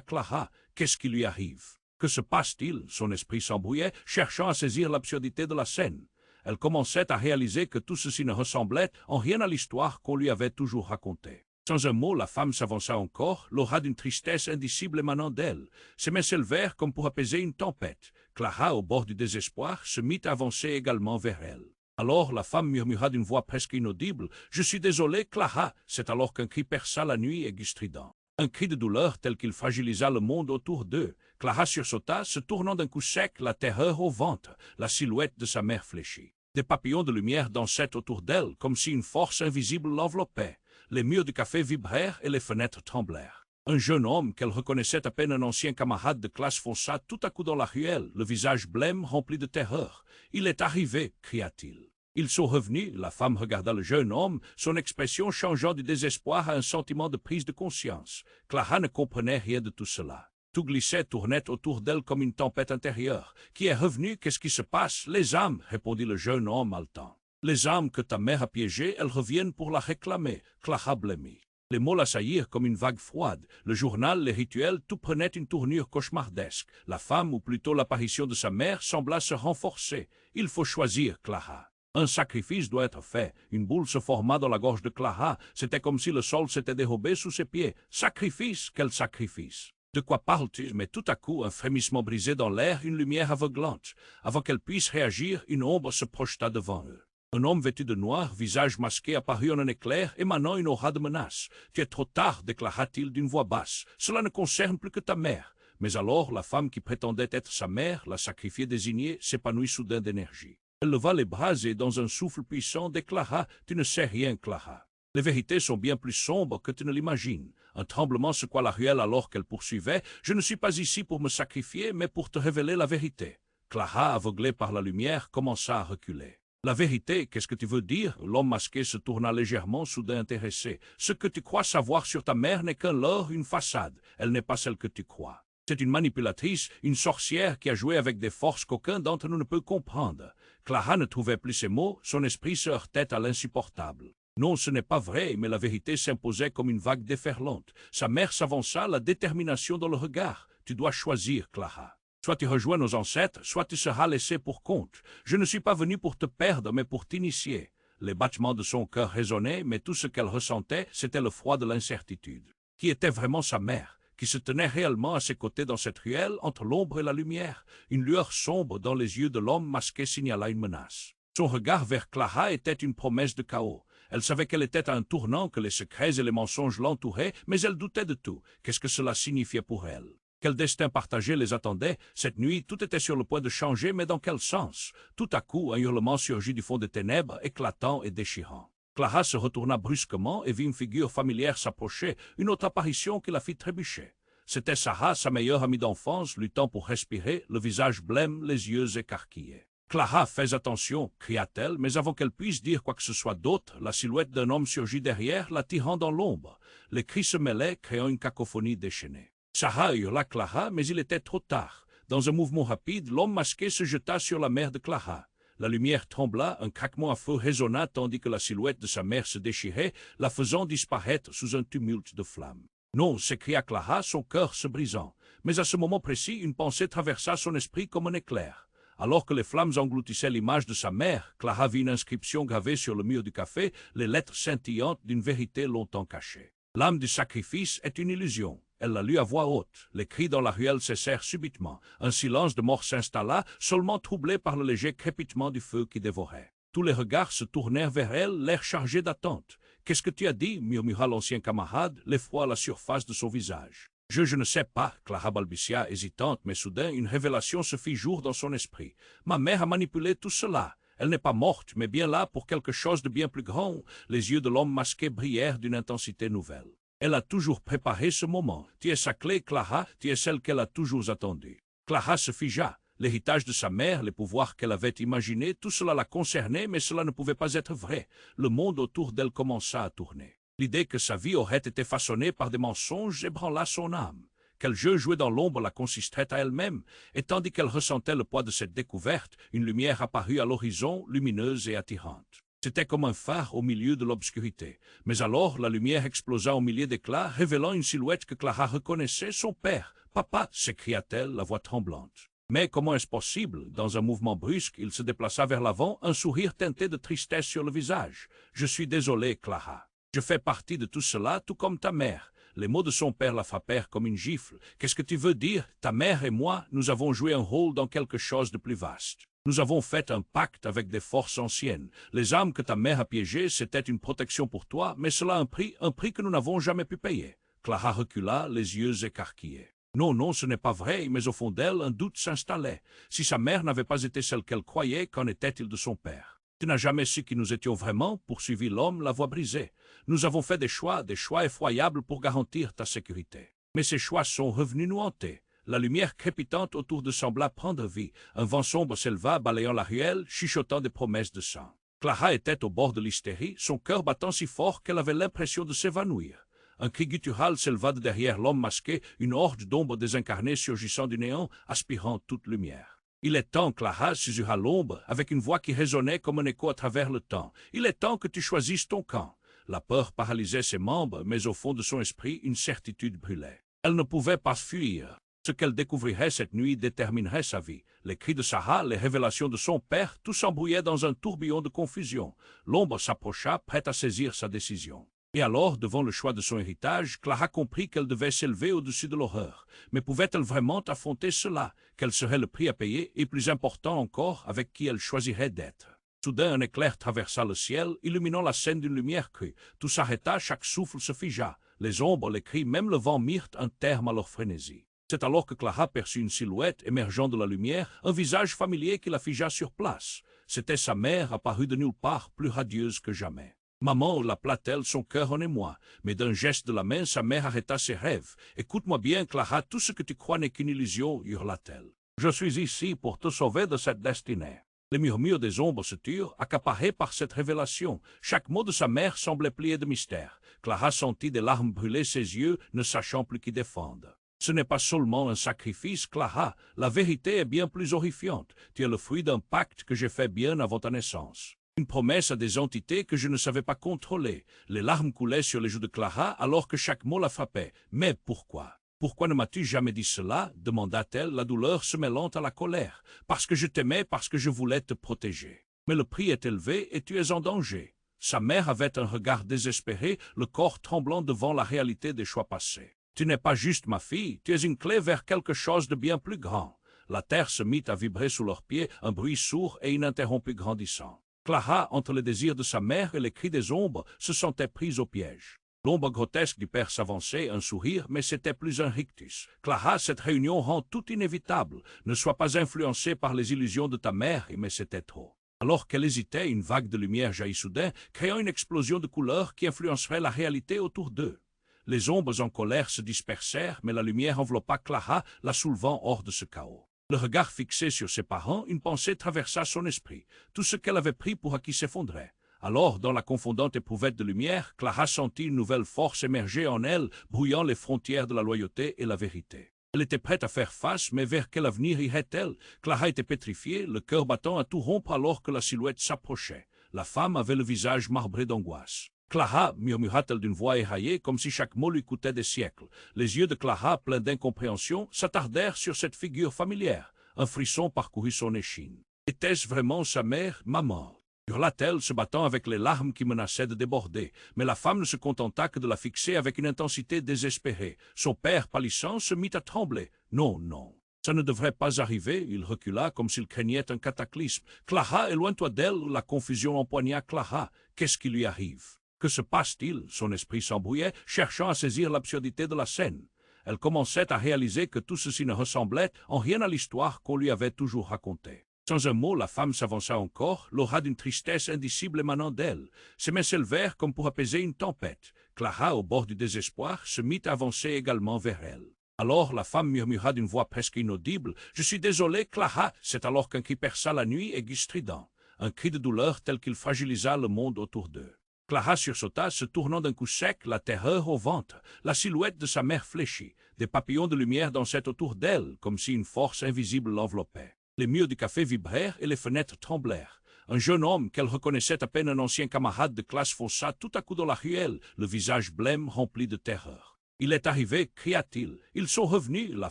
Speaker 1: Clara. Qu'est-ce qui lui arrive? Que se passe-t-il? Son esprit s'embrouillait, cherchant à saisir l'absurdité de la scène. Elle commençait à réaliser que tout ceci ne ressemblait en rien à l'histoire qu'on lui avait toujours racontée. Sans un mot, la femme s'avança encore, l'aura d'une tristesse indicible émanant d'elle. Ses mains s'élevèrent comme pour apaiser une tempête. Clara, au bord du désespoir, se mit à avancer également vers elle. Alors la femme murmura d'une voix presque inaudible, « Je suis désolée, Clara !» C'est alors qu'un cri perça la nuit aigu strident. Un cri de douleur tel qu'il fragilisa le monde autour d'eux. Clara sursauta, se tournant d'un coup sec, la terreur au ventre, la silhouette de sa mère fléchie. Des papillons de lumière dansaient autour d'elle, comme si une force invisible l'enveloppait. Les murs du café vibrèrent et les fenêtres tremblèrent. Un jeune homme, qu'elle reconnaissait à peine un ancien camarade de classe, fonça tout à coup dans la ruelle, le visage blême rempli de terreur. « Il est arrivé !» cria-t-il. Ils sont revenus, la femme regarda le jeune homme, son expression changeant du désespoir à un sentiment de prise de conscience. Clara ne comprenait rien de tout cela. Tout glissait, tournait autour d'elle comme une tempête intérieure. « Qui est revenu? Qu'est-ce qui se passe? » « Les âmes, » répondit le jeune homme haletant. « Les âmes que ta mère a piégées, elles reviennent pour la réclamer. » Clara blêmit. Les mots l'assaillirent comme une vague froide. Le journal, les rituels, tout prenait une tournure cauchemardesque. La femme, ou plutôt l'apparition de sa mère, sembla se renforcer. « Il faut choisir, Clara. » Un sacrifice doit être fait. Une boule se forma dans la gorge de Clara. C'était comme si le sol s'était dérobé sous ses pieds. Sacrifice? Quel sacrifice? De quoi parles-tu? Mais tout à coup, un frémissement brisé dans l'air, une lumière aveuglante. Avant qu'elle puisse réagir, une ombre se projeta devant eux. Un homme vêtu de noir, visage masqué, apparut en un éclair, émanant une aura de menace. « Tu es trop tard » déclara-t-il d'une voix basse. « Cela ne concerne plus que ta mère. » Mais alors, la femme qui prétendait être sa mère, la sacrifiée désignée, s'épanouit soudain d'énergie. Elle leva les bras et, dans un souffle puissant, déclara « Tu ne sais rien, Clara. Les vérités sont bien plus sombres que tu ne l'imagines. » Un tremblement secoua la ruelle alors qu'elle poursuivait « Je ne suis pas ici pour me sacrifier, mais pour te révéler la vérité. » Clara, aveuglée par la lumière, commença à reculer. « La vérité, qu'est-ce que tu veux dire ?» L'homme masqué se tourna légèrement, soudain intéressé. « Ce que tu crois savoir sur ta mère n'est qu'un leurre, une façade. Elle n'est pas celle que tu crois. C'est une manipulatrice, une sorcière qui a joué avec des forces qu'aucun d'entre nous ne peut comprendre. » Clara ne trouvait plus ses mots, son esprit se heurtait à l'insupportable. Non, ce n'est pas vrai, mais la vérité s'imposait comme une vague déferlante. Sa mère s'avança, la détermination dans le regard. « Tu dois choisir, Clara. Soit tu rejoins nos ancêtres, soit tu seras laissé pour compte. Je ne suis pas venu pour te perdre, mais pour t'initier. » Les battements de son cœur résonnaient, mais tout ce qu'elle ressentait, c'était le froid de l'incertitude. Qui était vraiment sa mère? Qui se tenait réellement à ses côtés dans cette ruelle, entre l'ombre et la lumière? Une lueur sombre dans les yeux de l'homme masqué signala une menace. Son regard vers Clara était une promesse de chaos. Elle savait qu'elle était à un tournant, que les secrets et les mensonges l'entouraient, mais elle doutait de tout. Qu'est-ce que cela signifiait pour elle? Quel destin partagé les attendait? Cette nuit, tout était sur le point de changer, mais dans quel sens? Tout à coup, un hurlement surgit du fond des ténèbres, éclatant et déchirant. Clara se retourna brusquement et vit une figure familière s'approcher, une autre apparition qui la fit trébucher. C'était Sarah, sa meilleure amie d'enfance, luttant pour respirer, le visage blême, les yeux écarquillés. « Clara, fais attention » cria-t-elle, mais avant qu'elle puisse dire quoi que ce soit d'autre, la silhouette d'un homme surgit derrière, la tirant dans l'ombre. Les cris se mêlaient, créant une cacophonie déchaînée. Sarah hurla Clara, mais il était trop tard. Dans un mouvement rapide, l'homme masqué se jeta sur la mère de Clara. La lumière trembla, un craquement affreux résonna tandis que la silhouette de sa mère se déchirait, la faisant disparaître sous un tumulte de flammes. Non, s'écria Clara, son cœur se brisant. Mais à ce moment précis, une pensée traversa son esprit comme un éclair. Alors que les flammes engloutissaient l'image de sa mère, Clara vit une inscription gravée sur le mur du café, les lettres scintillantes d'une vérité longtemps cachée. L'âme du sacrifice est une illusion. Elle la lut à voix haute. Les cris dans la ruelle cessèrent subitement. Un silence de mort s'installa, seulement troublé par le léger crépitement du feu qui dévorait. Tous les regards se tournèrent vers elle, l'air chargé d'attente. « Qu'est-ce que tu as dit » murmura l'ancien camarade, l'effroi à la surface de son visage. Je ne sais pas, Clara balbutia, hésitante, mais soudain une révélation se fit jour dans son esprit. Ma mère a manipulé tout cela. Elle n'est pas morte, mais bien là pour quelque chose de bien plus grand. Les yeux de l'homme masqué brillèrent d'une intensité nouvelle. Elle a toujours préparé ce moment. Tu es sa clé, Clara, tu es celle qu'elle a toujours attendue. Clara se figea. L'héritage de sa mère, les pouvoirs qu'elle avait imaginés, tout cela la concernait, mais cela ne pouvait pas être vrai. Le monde autour d'elle commença à tourner. L'idée que sa vie aurait été façonnée par des mensonges ébranla son âme. Quel jeu joué dans l'ombre la consisterait à elle-même, et tandis qu'elle ressentait le poids de cette découverte, une lumière apparut à l'horizon, lumineuse et attirante. C'était comme un phare au milieu de l'obscurité. Mais alors la lumière explosa au milieu d'éclats, révélant une silhouette que Clara reconnaissait, son père. « Papa » s'écria-t-elle, la voix tremblante. Mais comment est-ce possible? Dans un mouvement brusque, il se déplaça vers l'avant, un sourire teinté de tristesse sur le visage. « Je suis désolé, Clara. Je fais partie de tout cela, tout comme ta mère. » Les mots de son père la frappèrent comme une gifle. « Qu'est-ce que tu veux dire? Ta mère et moi, nous avons joué un rôle dans quelque chose de plus vaste. Nous avons fait un pacte avec des forces anciennes. Les âmes que ta mère a piégées, c'était une protection pour toi, mais cela a un prix que nous n'avons jamais pu payer. » Clara recula, les yeux écarquillés. Non, non, ce n'est pas vrai, mais au fond d'elle, un doute s'installait. Si sa mère n'avait pas été celle qu'elle croyait, qu'en était-il de son père? Tu n'as jamais su qui nous étions vraiment, poursuivit l'homme, la voix brisée. Nous avons fait des choix effroyables pour garantir ta sécurité. Mais ces choix sont revenus nous hanter. La lumière crépitante autour de sembla prendre vie. Un vent sombre s'éleva, balayant la ruelle, chuchotant des promesses de sang. Clara était au bord de l'hystérie, son cœur battant si fort qu'elle avait l'impression de s'évanouir. Un cri guttural s'éleva de derrière l'homme masqué, une horde d'ombres désincarnées surgissant du néant, aspirant toute lumière. « Il est temps, Clara, susurra l'ombre, avec une voix qui résonnait comme un écho à travers le temps. Il est temps que tu choisisses ton camp. » La peur paralysait ses membres, mais au fond de son esprit, une certitude brûlait. Elle ne pouvait pas fuir. Ce qu'elle découvrirait cette nuit déterminerait sa vie. Les cris de Sarah, les révélations de son père, tout s'embrouillait dans un tourbillon de confusion. L'ombre s'approcha, prête à saisir sa décision. Et alors, devant le choix de son héritage, Clara comprit qu'elle devait s'élever au-dessus de l'horreur. Mais pouvait-elle vraiment affronter cela? Quel serait le prix à payer? Et plus important encore, avec qui elle choisirait d'être? Soudain, un éclair traversa le ciel, illuminant la scène d'une lumière crue. Tout s'arrêta, chaque souffle se figea. Les ombres, les cris, même le vent mirent un terme à leur frénésie. C'est alors que Clara perçut une silhouette émergeant de la lumière, un visage familier qui la figea sur place. C'était sa mère, apparue de nulle part, plus radieuse que jamais. « Maman » l'appela-t-elle, son cœur en émoi. Mais d'un geste de la main, sa mère arrêta ses rêves. « Écoute-moi bien, Clara, tout ce que tu crois n'est qu'une illusion, » hurla-t-elle. « Je suis ici pour te sauver de cette destinée. » Les murmures des ombres se turent, accaparés par cette révélation. Chaque mot de sa mère semblait plié de mystère. Clara sentit des larmes brûler ses yeux, ne sachant plus qui défendre. Ce n'est pas seulement un sacrifice, Clara. La vérité est bien plus horrifiante. Tu es le fruit d'un pacte que j'ai fait bien avant ta naissance. Une promesse à des entités que je ne savais pas contrôler. Les larmes coulaient sur les joues de Clara alors que chaque mot la frappait. Mais pourquoi? Pourquoi ne m'as-tu jamais dit cela? Demanda-t-elle, la douleur se mêlant à la colère. Parce que je t'aimais, parce que je voulais te protéger. Mais le prix est élevé et tu es en danger. Sa mère avait un regard désespéré, le corps tremblant devant la réalité des choix passés. Tu n'es pas juste ma fille, tu es une clé vers quelque chose de bien plus grand. La terre se mit à vibrer sous leurs pieds, un bruit sourd et ininterrompu grandissant. Clara, entre les désirs de sa mère et les cris des ombres, se sentait prise au piège. L'ombre grotesque du père s'avançait, un sourire, mais c'était plus un rictus. « Clara, cette réunion rend tout inévitable. Ne sois pas influencée par les illusions de ta mère, mais c'était trop. » Alors qu'elle hésitait, une vague de lumière jaillit soudain, créant une explosion de couleurs qui influencerait la réalité autour d'eux. Les ombres en colère se dispersèrent, mais la lumière enveloppa Clara, la soulevant hors de ce chaos. Le regard fixé sur ses parents, une pensée traversa son esprit. Tout ce qu'elle avait pris pour acquis s'effondrait. Alors, dans la confondante éprouvette de lumière, Clara sentit une nouvelle force émerger en elle, brouillant les frontières de la loyauté et la vérité. Elle était prête à faire face, mais vers quel avenir irait-elle? Clara était pétrifiée, le cœur battant à tout rompre alors que la silhouette s'approchait. La femme avait le visage marbré d'angoisse. « Clara » murmura-t-elle d'une voix éraillée, comme si chaque mot lui coûtait des siècles. Les yeux de Clara, pleins d'incompréhension, s'attardèrent sur cette figure familière. Un frisson parcourut son échine. Était-ce vraiment sa mère, maman? Hurla-t-elle, se battant avec les larmes qui menaçaient de déborder. Mais la femme ne se contenta que de la fixer avec une intensité désespérée. Son père, pâlissant, se mit à trembler. Non, non. Ça ne devrait pas arriver. Il recula comme s'il craignait un cataclysme. Clara, éloigne-toi d'elle. La confusion empoigna Clara. Qu'est-ce qui lui arrive? Que se passe-t-il? Son esprit s'embrouillait, cherchant à saisir l'absurdité de la scène. Elle commençait à réaliser que tout ceci ne ressemblait en rien à l'histoire qu'on lui avait toujours racontée. Sans un mot, la femme s'avança encore, l'aura d'une tristesse indicible émanant d'elle. Ses mains s'élevèrent comme pour apaiser une tempête. Clara, au bord du désespoir, se mit à avancer également vers elle. Alors la femme murmura d'une voix presque inaudible, « Je suis désolée, Clara !» C'est alors qu'un cri perça la nuit, aigu strident. Un cri de douleur tel qu'il fragilisa le monde autour d'eux. Clara sursauta, se tournant d'un coup sec, la terreur au ventre. La silhouette de sa mère fléchit. Des papillons de lumière dansaient autour d'elle, comme si une force invisible l'enveloppait. Les murs du café vibrèrent et les fenêtres tremblèrent. Un jeune homme qu'elle reconnaissait à peine un ancien camarade de classe fonça tout à coup dans la ruelle, le visage blême rempli de terreur. « Il est arrivé » cria-t-il. « Ils sont revenus » La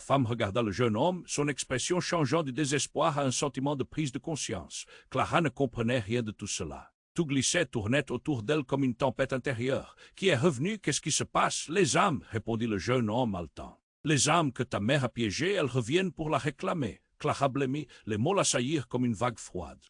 Speaker 1: femme regarda le jeune homme, son expression changeant du désespoir à un sentiment de prise de conscience. Clara ne comprenait rien de tout cela. Tout glissait, tournait autour d'elle comme une tempête intérieure. « Qui est revenu? Qu'est-ce qui se passe? Les âmes » répondit le jeune homme haletant. « Les âmes que ta mère a piégées, elles reviennent pour la réclamer. » Clara blêmit, les mots l'assaillirent comme une vague froide.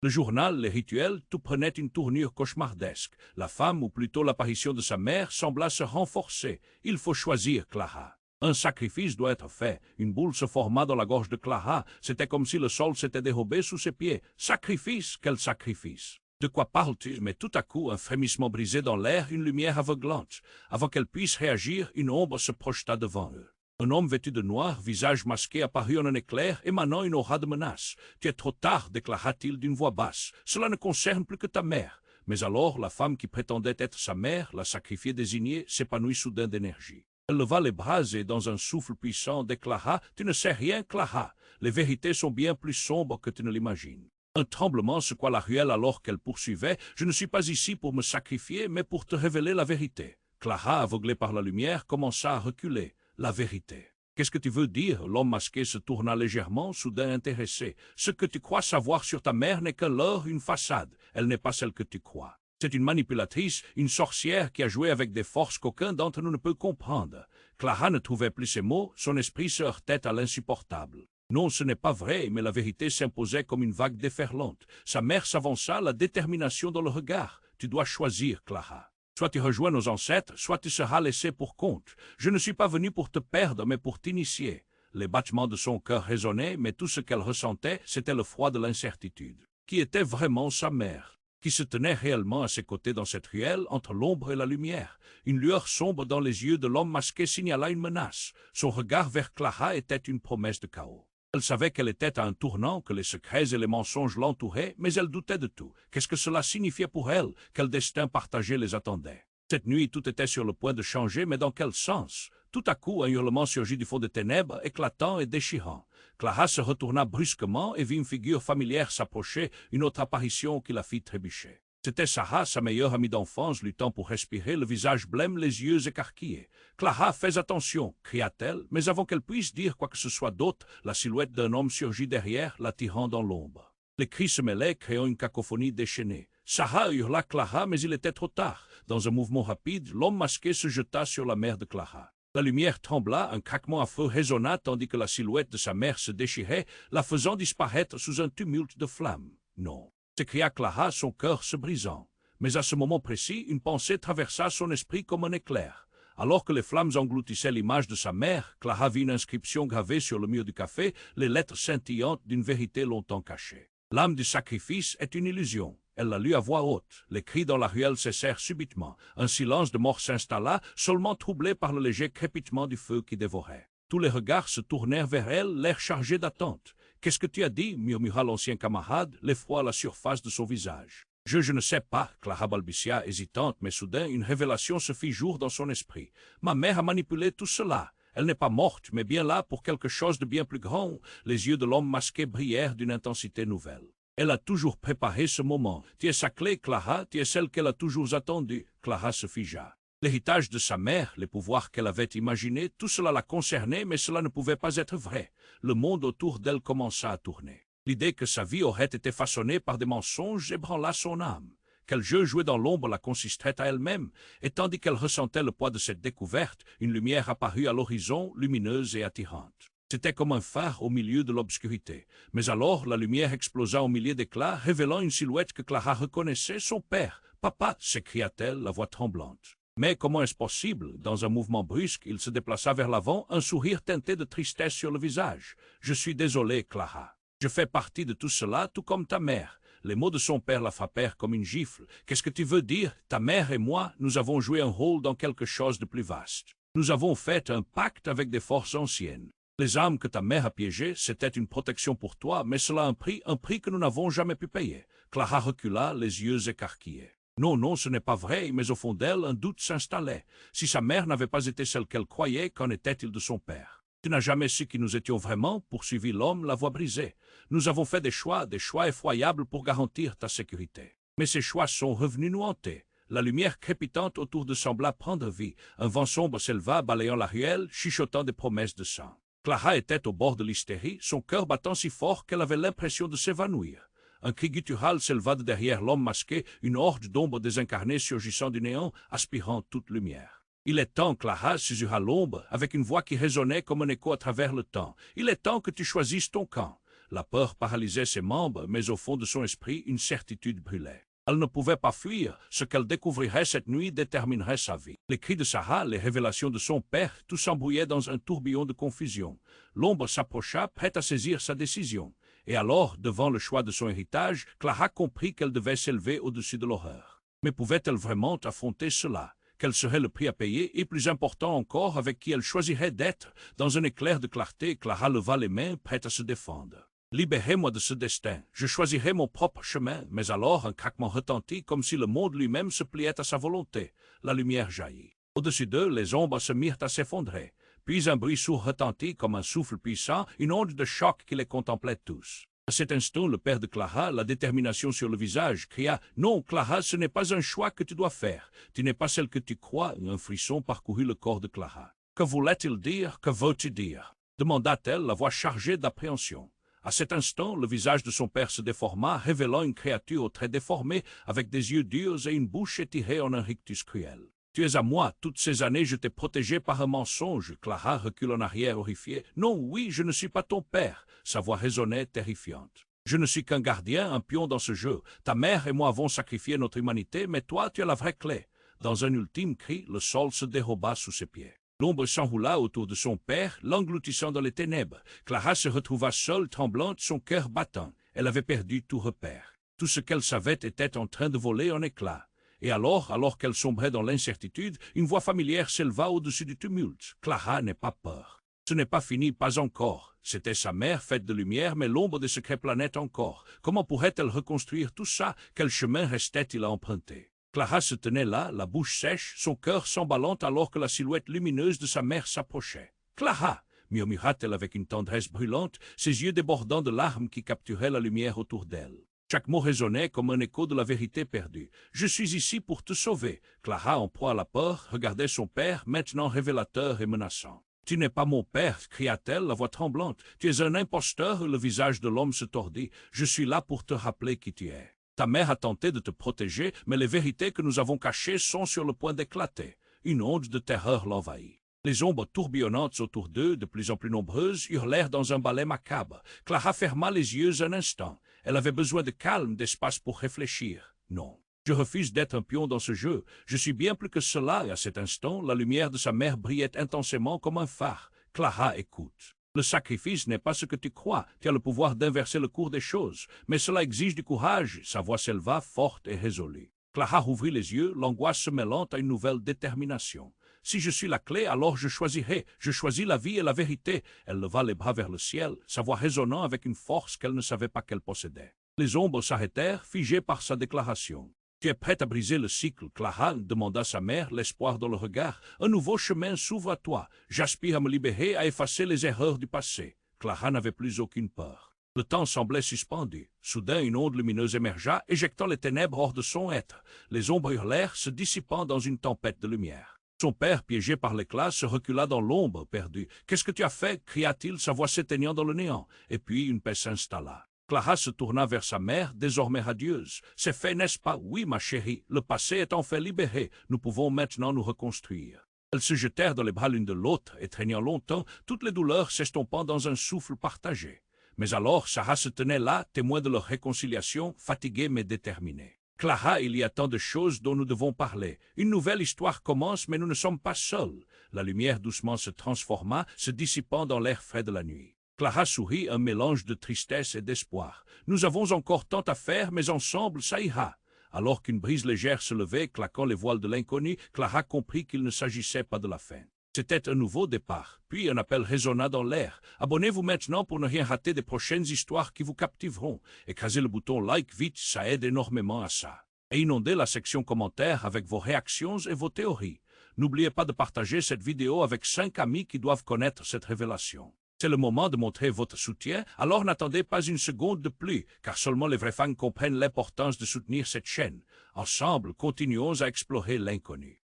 Speaker 1: Le journal, les rituels, tout prenait une tournure cauchemardesque. La femme, ou plutôt l'apparition de sa mère, sembla se renforcer. Il faut choisir, Clara. Un sacrifice doit être fait. Une boule se forma dans la gorge de Clara. C'était comme si le sol s'était dérobé sous ses pieds. Sacrifice? Quel sacrifice? De quoi parles-tu? Mais tout à coup, un frémissement brisé dans l'air, une lumière aveuglante. Avant qu'elle puisse réagir, une ombre se projeta devant eux. Un homme vêtu de noir, visage masqué, apparut en un éclair, émanant une aura de menace. « Tu es trop tard » déclara-t-il d'une voix basse. « Cela ne concerne plus que ta mère. » Mais alors, la femme qui prétendait être sa mère, la sacrifiée désignée, s'épanouit soudain d'énergie. Elle leva les bras et, dans un souffle puissant, déclara « Tu ne sais rien, Clara. Les vérités sont bien plus sombres que tu ne l'imagines. » Un tremblement secoua la ruelle alors qu'elle poursuivait. « Je ne suis pas ici pour me sacrifier, mais pour te révéler la vérité. » Clara, aveuglée par la lumière, commença à reculer. La vérité. Qu'est-ce que tu veux dire? L'homme masqué se tourna légèrement, soudain intéressé. Ce que tu crois savoir sur ta mère n'est qu'un leurre, une façade. Elle n'est pas celle que tu crois. C'est une manipulatrice, une sorcière qui a joué avec des forces qu'aucun d'entre nous ne peut comprendre. Clara ne trouvait plus ses mots, son esprit se heurtait à l'insupportable. Non, ce n'est pas vrai, mais la vérité s'imposait comme une vague déferlante. Sa mère s'avança, la détermination dans le regard. Tu dois choisir, Clara. Soit tu rejoins nos ancêtres, soit tu seras laissé pour compte. Je ne suis pas venu pour te perdre, mais pour t'initier. » Les battements de son cœur résonnaient, mais tout ce qu'elle ressentait, c'était le froid de l'incertitude. Qui était vraiment sa mère? Qui se tenait réellement à ses côtés dans cette ruelle, entre l'ombre et la lumière? Une lueur sombre dans les yeux de l'homme masqué signala une menace. Son regard vers Clara était une promesse de chaos. Elle savait qu'elle était à un tournant, que les secrets et les mensonges l'entouraient, mais elle doutait de tout. Qu'est-ce que cela signifiait pour elle? Quel destin partagé les attendait? Cette nuit, tout était sur le point de changer, mais dans quel sens? Tout à coup, un hurlement surgit du fond des ténèbres, éclatant et déchirant. Clara se retourna brusquement et vit une figure familière s'approcher, une autre apparition qui la fit trébucher. C'était Sarah, sa meilleure amie d'enfance, luttant pour respirer, le visage blême, les yeux écarquillés. « Clara, fais attention » cria-t-elle, mais avant qu'elle puisse dire quoi que ce soit d'autre, la silhouette d'un homme surgit derrière, l'attirant dans l'ombre. Les cris se mêlaient, créant une cacophonie déchaînée. Sarah hurla Clara, mais il était trop tard. Dans un mouvement rapide, l'homme masqué se jeta sur la mère de Clara. La lumière trembla, un craquement affreux résonna tandis que la silhouette de sa mère se déchirait, la faisant disparaître sous un tumulte de flammes. « Non » s'écria Clara, son cœur se brisant. Mais à ce moment précis, une pensée traversa son esprit comme un éclair. Alors que les flammes engloutissaient l'image de sa mère, Clara vit une inscription gravée sur le mur du café, les lettres scintillantes d'une vérité longtemps cachée. L'âme du sacrifice est une illusion. Elle la lut à voix haute. Les cris dans la ruelle cessèrent subitement. Un silence de mort s'installa, seulement troublé par le léger crépitement du feu qui dévorait. Tous les regards se tournèrent vers elle, l'air chargé d'attente. « Qu'est-ce que tu as dit » murmura l'ancien camarade, l'effroi à la surface de son visage. « Je ne sais pas » Clara balbutia, hésitante, mais soudain une révélation se fit jour dans son esprit. « Ma mère a manipulé tout cela. Elle n'est pas morte, mais bien là pour quelque chose de bien plus grand. Les yeux de l'homme masqué brillèrent d'une intensité nouvelle. Elle a toujours préparé ce moment. Tu es sa clé, Clara, tu es celle qu'elle a toujours attendue. Clara se figea. L'héritage de sa mère, les pouvoirs qu'elle avait imaginés, tout cela la concernait, mais cela ne pouvait pas être vrai. Le monde autour d'elle commença à tourner. L'idée que sa vie aurait été façonnée par des mensonges ébranla son âme. Quel jeu joué dans l'ombre la consisterait à elle-même, et tandis qu'elle ressentait le poids de cette découverte, une lumière apparut à l'horizon, lumineuse et attirante. C'était comme un phare au milieu de l'obscurité. Mais alors, la lumière explosa au milieu d'éclats, révélant une silhouette que Clara reconnaissait, son père. « Papa !» s'écria-t-elle, la voix tremblante. Mais comment est-ce possible? Dans un mouvement brusque, il se déplaça vers l'avant, un sourire teinté de tristesse sur le visage. « Je suis désolé, Clara. Je fais partie de tout cela, tout comme ta mère. » Les mots de son père la frappèrent comme une gifle. « Qu'est-ce que tu veux dire? Ta mère et moi, nous avons joué un rôle dans quelque chose de plus vaste. Nous avons fait un pacte avec des forces anciennes. Les âmes que ta mère a piégées, c'était une protection pour toi, mais cela a un prix que nous n'avons jamais pu payer. » Clara recula, les yeux écarquillés. Non, non, ce n'est pas vrai, mais au fond d'elle, un doute s'installait. Si sa mère n'avait pas été celle qu'elle croyait, qu'en était-il de son père? Tu n'as jamais su qui nous étions vraiment, poursuivit l'homme, la voix brisée. Nous avons fait des choix effroyables pour garantir ta sécurité. Mais ces choix sont revenus nous hanter. La lumière crépitante autour de sembla prendre vie. Un vent sombre s'éleva, balayant la ruelle, chuchotant des promesses de sang. Clara était au bord de l'hystérie, son cœur battant si fort qu'elle avait l'impression de s'évanouir. Un cri guttural s'éleva de derrière l'homme masqué, une horde d'ombres désincarnées surgissant du néant, aspirant toute lumière. « Il est temps, Clara, susurra l'ombre, avec une voix qui résonnait comme un écho à travers le temps. Il est temps que tu choisisses ton camp. » La peur paralysait ses membres, mais au fond de son esprit, une certitude brûlait. Elle ne pouvait pas fuir. Ce qu'elle découvrirait cette nuit déterminerait sa vie. Les cris de Sarah, les révélations de son père, tout s'embrouillait dans un tourbillon de confusion. L'ombre s'approcha, prête à saisir sa décision. Et alors, devant le choix de son héritage, Clara comprit qu'elle devait s'élever au-dessus de l'horreur. Mais pouvait-elle vraiment affronter cela? Quel serait le prix à payer, et plus important encore, avec qui elle choisirait d'être? Dans un éclair de clarté, Clara leva les mains, prête à se défendre. « Libérez-moi de ce destin, je choisirai mon propre chemin. » Mais alors un craquement retentit, comme si le monde lui-même se pliait à sa volonté. La lumière jaillit. Au-dessus d'eux, les ombres se mirent à s'effondrer. Puis un bruit sourd retentit comme un souffle puissant, une onde de choc qui les contemplait tous. À cet instant, le père de Clara, la détermination sur le visage, cria « Non, Clara, ce n'est pas un choix que tu dois faire. Tu n'es pas celle que tu crois. » Un frisson parcourut le corps de Clara. « Que voulait-il dire? Que veux-tu dire » demanda-t-elle, la voix chargée d'appréhension. À cet instant, le visage de son père se déforma, révélant une créature aux traits déformés, avec des yeux durs et une bouche étirée en un rictus cruel. « Tu es à moi. Toutes ces années, je t'ai protégé par un mensonge. » Clara recule en arrière horrifiée. « Non, oui, je ne suis pas ton père. » Sa voix résonnait, terrifiante. « Je ne suis qu'un gardien, un pion dans ce jeu. Ta mère et moi avons sacrifié notre humanité, mais toi, tu as la vraie clé. » Dans un ultime cri, le sol se déroba sous ses pieds. L'ombre s'enroula autour de son père, l'engloutissant dans les ténèbres. Clara se retrouva seule, tremblante, son cœur battant. Elle avait perdu tout repère. Tout ce qu'elle savait était en train de voler en éclats. Et alors qu'elle sombrait dans l'incertitude, une voix familière s'éleva au-dessus du tumulte. « Clara, n'aie pas peur. Ce n'est pas fini, pas encore. » C'était sa mère faite de lumière, mais l'ombre des secrets planait encore. Comment pourrait-elle reconstruire tout ça? Quel chemin restait-il à emprunter? Clara se tenait là, la bouche sèche, son cœur s'emballant alors que la silhouette lumineuse de sa mère s'approchait. « Clara !» murmura-t-elle avec une tendresse brûlante, ses yeux débordant de larmes qui capturaient la lumière autour d'elle. Chaque mot résonnait comme un écho de la vérité perdue. « Je suis ici pour te sauver. » Clara, en proie à la peur, regardait son père, maintenant révélateur et menaçant. « Tu n'es pas mon père, » cria-t-elle, la voix tremblante. « Tu es un imposteur. » Le visage de l'homme se tordit. « Je suis là pour te rappeler qui tu es. Ta mère a tenté de te protéger, mais les vérités que nous avons cachées sont sur le point d'éclater. » Une onde de terreur l'envahit. Les ombres tourbillonnantes autour d'eux, de plus en plus nombreuses, hurlèrent dans un balai macabre. Clara ferma les yeux un instant. Elle avait besoin de calme, d'espace pour réfléchir. Non. Je refuse d'être un pion dans ce jeu. Je suis bien plus que cela, et à cet instant, la lumière de sa mère brillait intensément comme un phare. Clara, écoute. Le sacrifice n'est pas ce que tu crois. Tu as le pouvoir d'inverser le cours des choses. Mais cela exige du courage. Sa voix s'éleva, forte et résolue. Clara rouvrit les yeux, l'angoisse se mêlant à une nouvelle détermination. Si je suis la clé, alors je choisirai. Je choisis la vie et la vérité. Elle leva les bras vers le ciel, sa voix résonnant avec une force qu'elle ne savait pas qu'elle possédait. Les ombres s'arrêtèrent, figées par sa déclaration. Tu es prête à briser le cycle, Clara, demanda sa mère, l'espoir dans le regard. Un nouveau chemin s'ouvre à toi. J'aspire à me libérer, à effacer les erreurs du passé. Clara n'avait plus aucune peur. Le temps semblait suspendu. Soudain, une onde lumineuse émergea, éjectant les ténèbres hors de son être. Les ombres hurlèrent, se dissipant dans une tempête de lumière. Son père, piégé par l'éclat, se recula dans l'ombre, perdu. « Qu'est-ce que tu as fait » cria-t-il, sa voix s'éteignant dans le néant. Et puis une paix s'installa. Clara se tourna vers sa mère, désormais radieuse. « C'est fait, n'est-ce pas? Oui, ma chérie. Le passé est enfin libéré. Nous pouvons maintenant nous reconstruire. » Elles se jetèrent dans les bras l'une de l'autre, étreignant longtemps, toutes les douleurs s'estompant dans un souffle partagé. Mais alors, Sarah se tenait là, témoin de leur réconciliation, fatiguée mais déterminée. « Clara, il y a tant de choses dont nous devons parler. Une nouvelle histoire commence, mais nous ne sommes pas seuls. » La lumière doucement se transforma, se dissipant dans l'air frais de la nuit. Clara sourit, un mélange de tristesse et d'espoir. « Nous avons encore tant à faire, mais ensemble, ça ira. » Alors qu'une brise légère se levait, claquant les voiles de l'inconnu, Clara comprit qu'il ne s'agissait pas de la fin. C'était un nouveau départ. Puis un appel résonna dans l'air. « Abonnez-vous maintenant pour ne rien rater des prochaines histoires qui vous captiveront. Écrasez le bouton like vite, ça aide énormément à ça. Et inondez la section commentaires avec vos réactions et vos théories. N'oubliez pas de partager cette vidéo avec 5 amis qui doivent connaître cette révélation. C'est le moment de montrer votre soutien, alors n'attendez pas une seconde de plus, car seulement les vrais fans comprennent l'importance de soutenir cette chaîne. Ensemble, continuons à explorer l'inconnu.